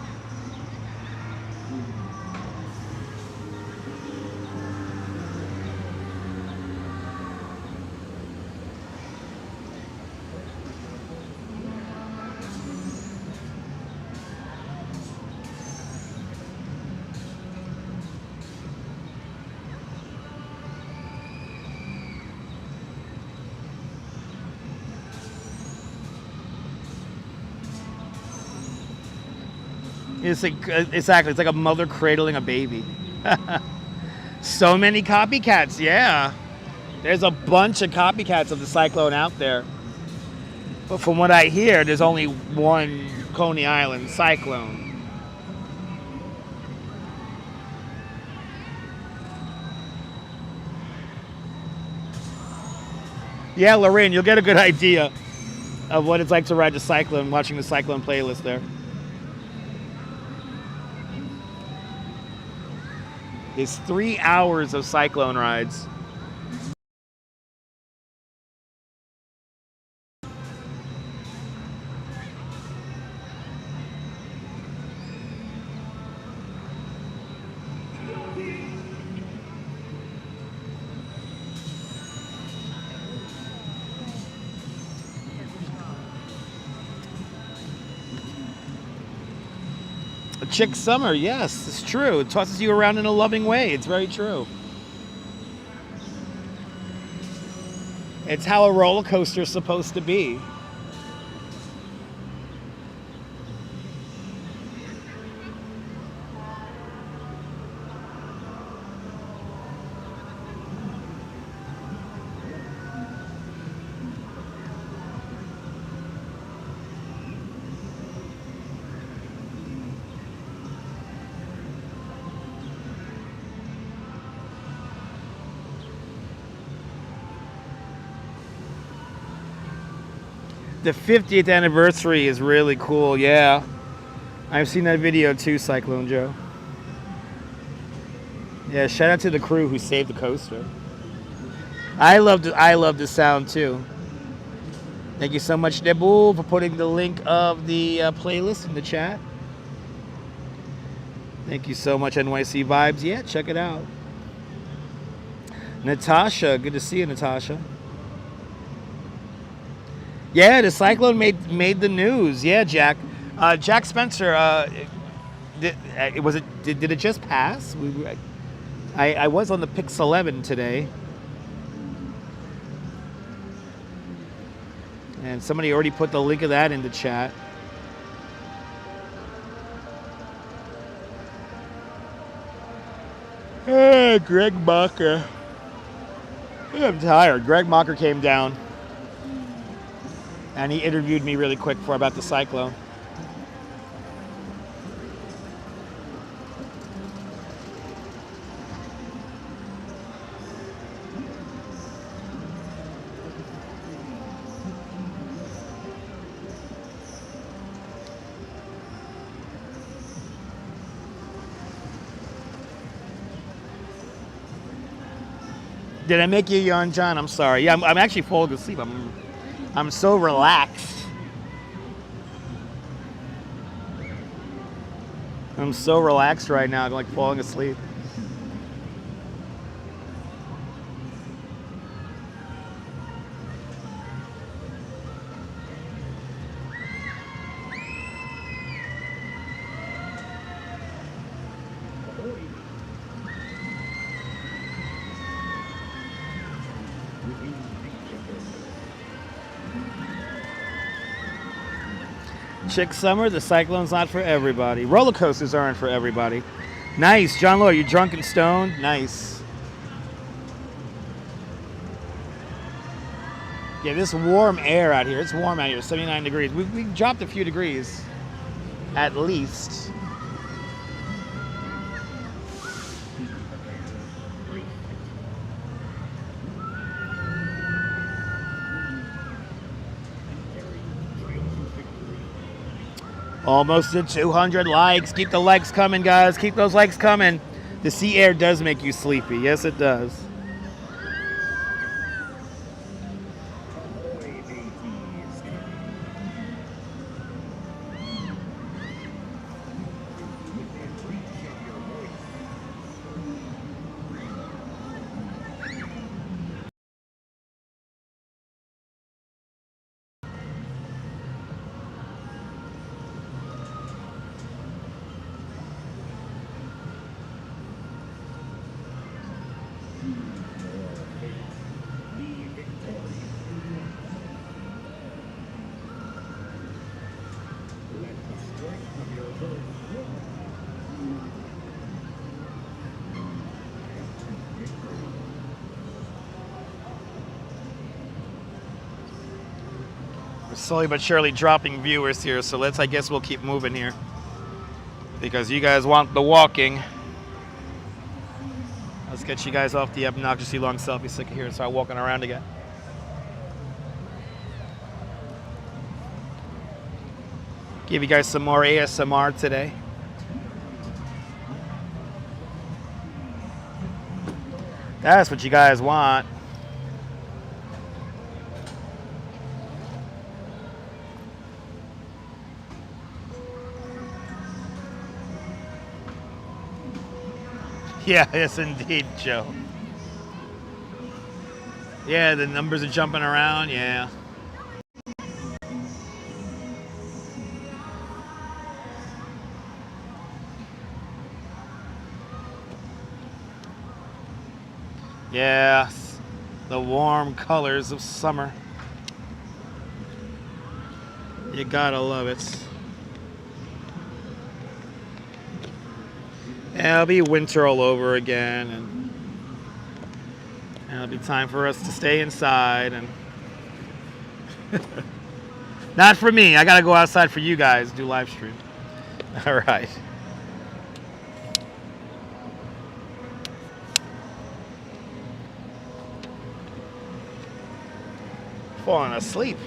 It's like, exactly, it's like a mother cradling a baby. So many copycats, yeah. There's a bunch of copycats of the Cyclone out there. But from what I hear, there's only one Coney Island cyclone. Yeah, Lorraine, you'll get a good idea of what it's like to ride the Cyclone, watching the Cyclone playlist there. It's 3 hours of Cyclone rides. Chick Summer, yes, it's true. It tosses you around in a loving way. It's very true. It's how a roller coaster is supposed to be. The 50th anniversary is really cool, yeah. I've seen that video too, Cyclone Joe. Yeah, shout out to the crew who saved the coaster. I love the sound too. Thank you so much, Debu, for putting the link of the playlist in the chat. Thank you so much, NYC Vibes. Yeah, check it out. Natasha, good to see you, Natasha. Yeah, the Cyclone made the news. Yeah, Jack. Jack Spencer. Did it just pass? I was on the Pix 11 today, and somebody already put the link of that in the chat. Hey, Greg Mocker. I'm tired. Greg Mocker came down. And he interviewed me really quick about the Cyclone. Did I make you yawn, John? I'm sorry. Yeah, I'm actually falling asleep. I'm so relaxed. I'm so relaxed right now. I'm like falling asleep. Chick Summer, the Cyclone's not for everybody. Roller coasters aren't for everybody. Nice. John Law, you drunk and stoned? Nice. Yeah, this warm air out here. It's warm out here, 79 degrees. We dropped a few degrees, at least. Almost at 200 likes. Keep the likes coming, guys. Keep those likes coming. The sea air does make you sleepy. Yes, it does. slowly but surely dropping viewers here, so I guess we'll keep moving here. Because you guys want the walking. Let's get you guys off the obnoxiously long selfie stick here and start walking around again. Give you guys some more ASMR today. That's what you guys want. Yeah, yes indeed, Joe. Yeah, the numbers are jumping around, yeah. Yes, the warm colors of summer. You gotta love it. It'll be winter all over again, and it'll be time for us to stay inside. And not for me. I gotta go outside for you guys. Do live stream. All right. Falling asleep.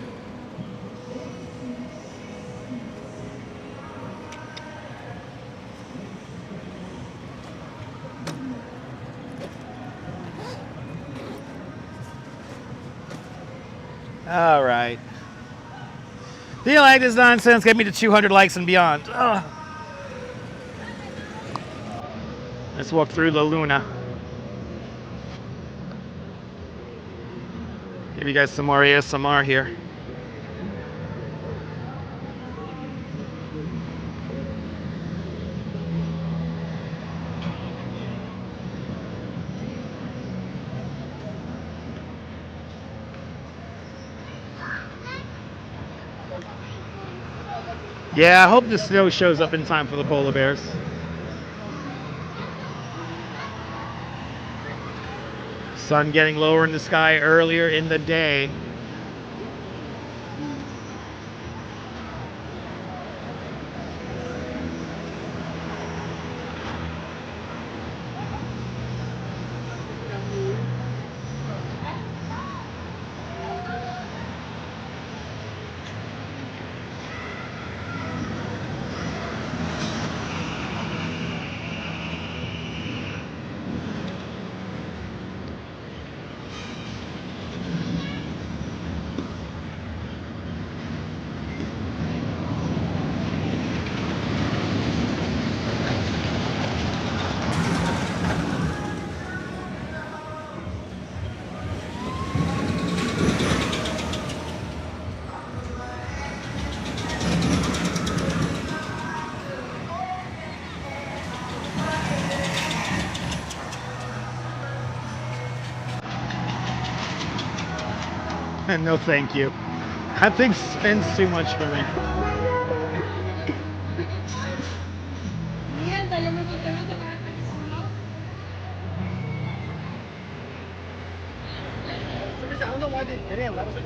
All right. Do you like this nonsense? Get me to 200 likes and beyond. Ugh. Let's walk through the Luna. Give you guys some more ASMR here. Yeah, I hope the snow shows up in time for the polar bears. Sun getting lower in the sky earlier in the day. No, thank you. That thing spins too much for me. I don't know why they didn't let us in.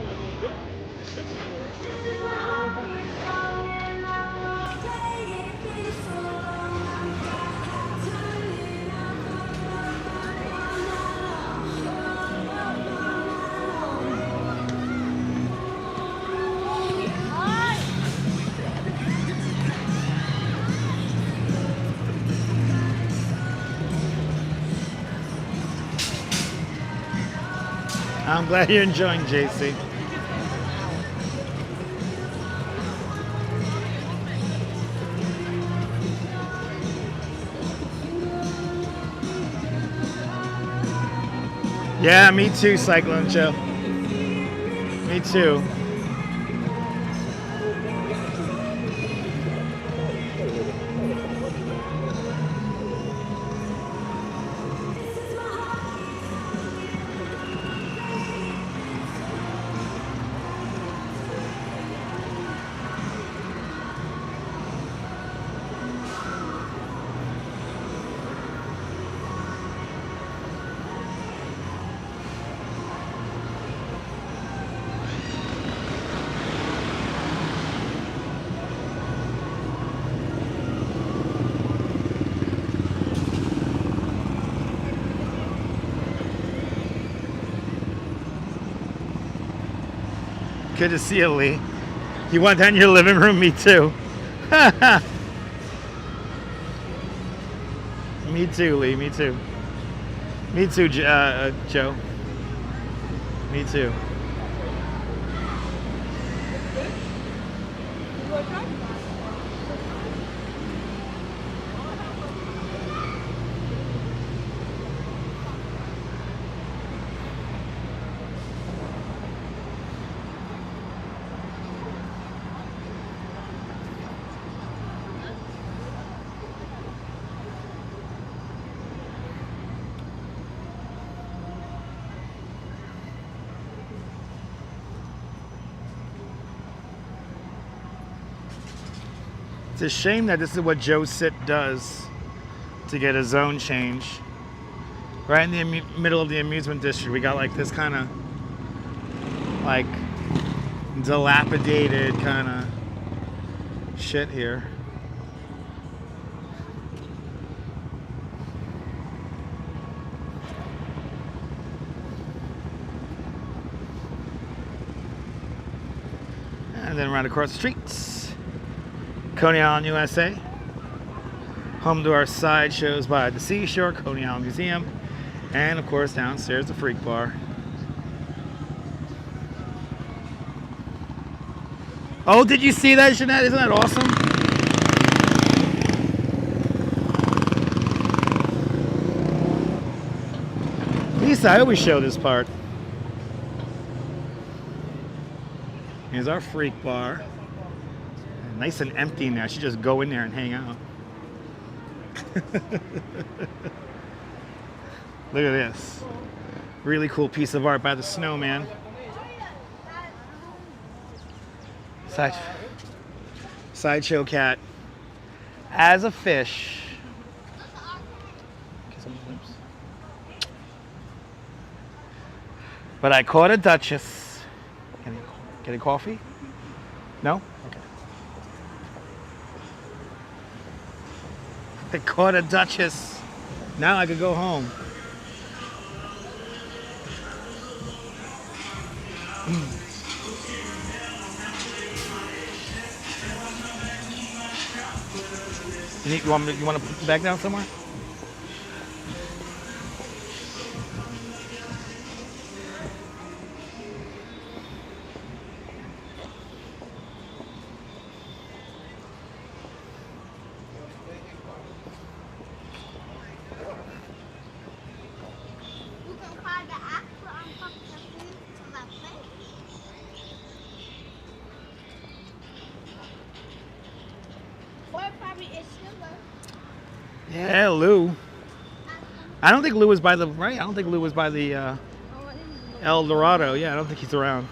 I'm glad you're enjoying, JC. Yeah, me too, Cyclone Joe. Me too. Good to see you, Lee. You want that in your living room? Me too. Me too, Lee. Me too. Me too, Joe. Me too. It's a shame that this is what Joe Sit does to get a zone change. Right in the middle of the amusement district, we got like this kind of like dilapidated kind of shit here. And then right across the streets, Coney Island, USA. Home to our side shows by the seashore, Coney Island Museum, and of course downstairs the Freak Bar. Oh, did you see that, Jeanette? Isn't that awesome? Lisa, I always show this part. Here's our Freak Bar. Nice and empty now. She just go in there and hang out. Look at this. Really cool piece of art by the snowman. Sideshow cat as a fish. But I caught a duchess. Get a coffee? No? Okay. I caught a duchess. Now I could go home. You want to put the bag down somewhere? Yeah, Lou. I don't think Lou was by the right. I don't think Lou was by the El Dorado. Yeah, I don't think he's around.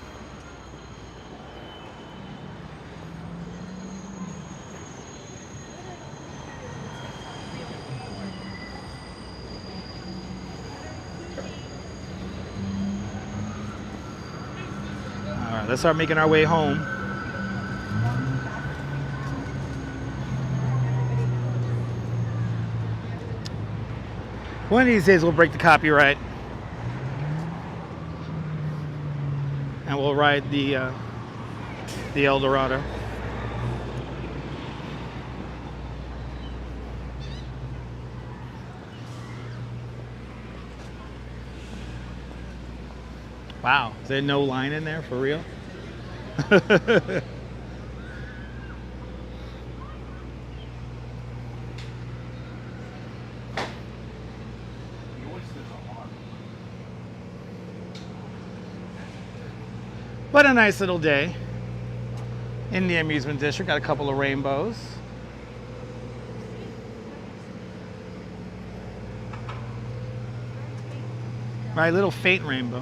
All right, let's start making our way home. One of these days we'll break the copyright and we'll ride the El Dorado. Wow, is there no line in there for real? What a nice little day in the amusement district. Got a couple of rainbows. My little faint rainbow.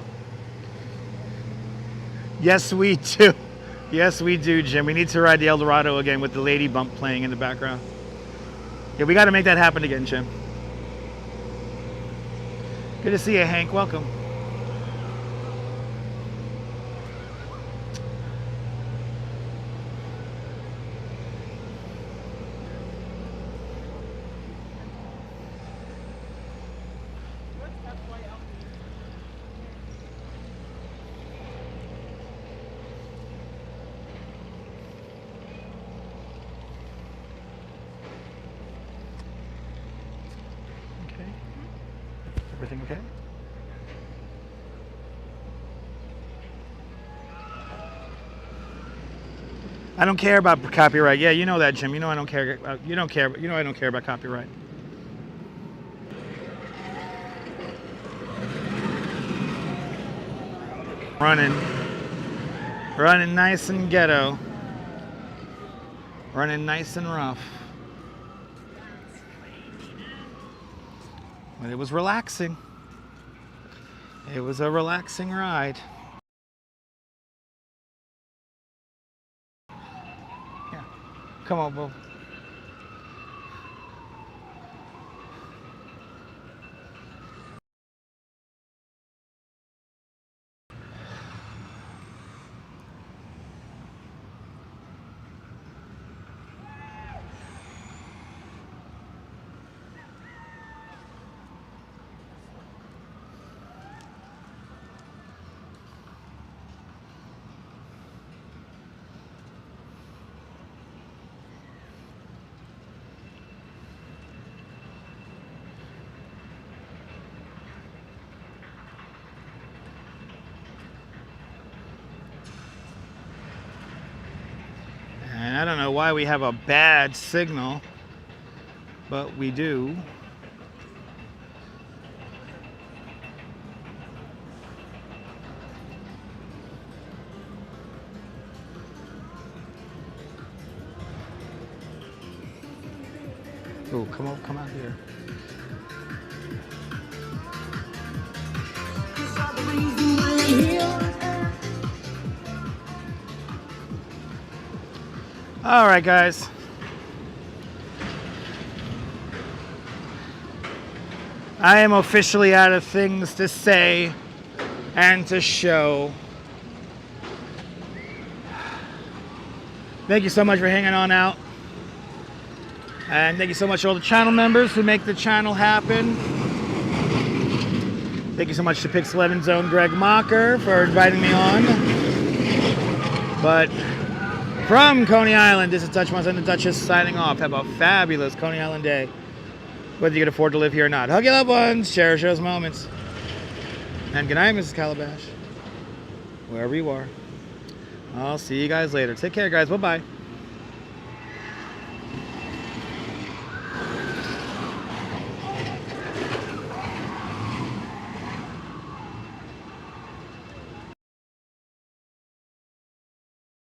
Yes, we do. Yes, we do, Jim. We need to ride the El Dorado again with the lady bump playing in the background. Yeah, we got to make that happen again, Jim. Good to see you, Hank. Welcome. everything okay? I don't care about copyright. Yeah, you know that, Jim. You know I don't care. You don't care. You know I don't care about copyright. Running nice and ghetto. Running nice and rough. But it was relaxing. It was a relaxing ride. Yeah. Come on, Bo. And I don't know why we have a bad signal, but we do. Oh, come out here. All right, guys. I am officially out of things to say and to show. Thank you so much for hanging on out. And thank you so much to all the channel members who make the channel happen. Thank you so much to Pix 11 Zone Greg Mocker for inviting me on. But from Coney Island, this is Dutch Monster and the Duchess signing off. Have a fabulous Coney Island day, whether you can afford to live here or not. Hug your loved ones, cherish those moments. And good night, Mrs. Calabash, wherever you are. I'll see you guys later. Take care, guys. Bye-bye.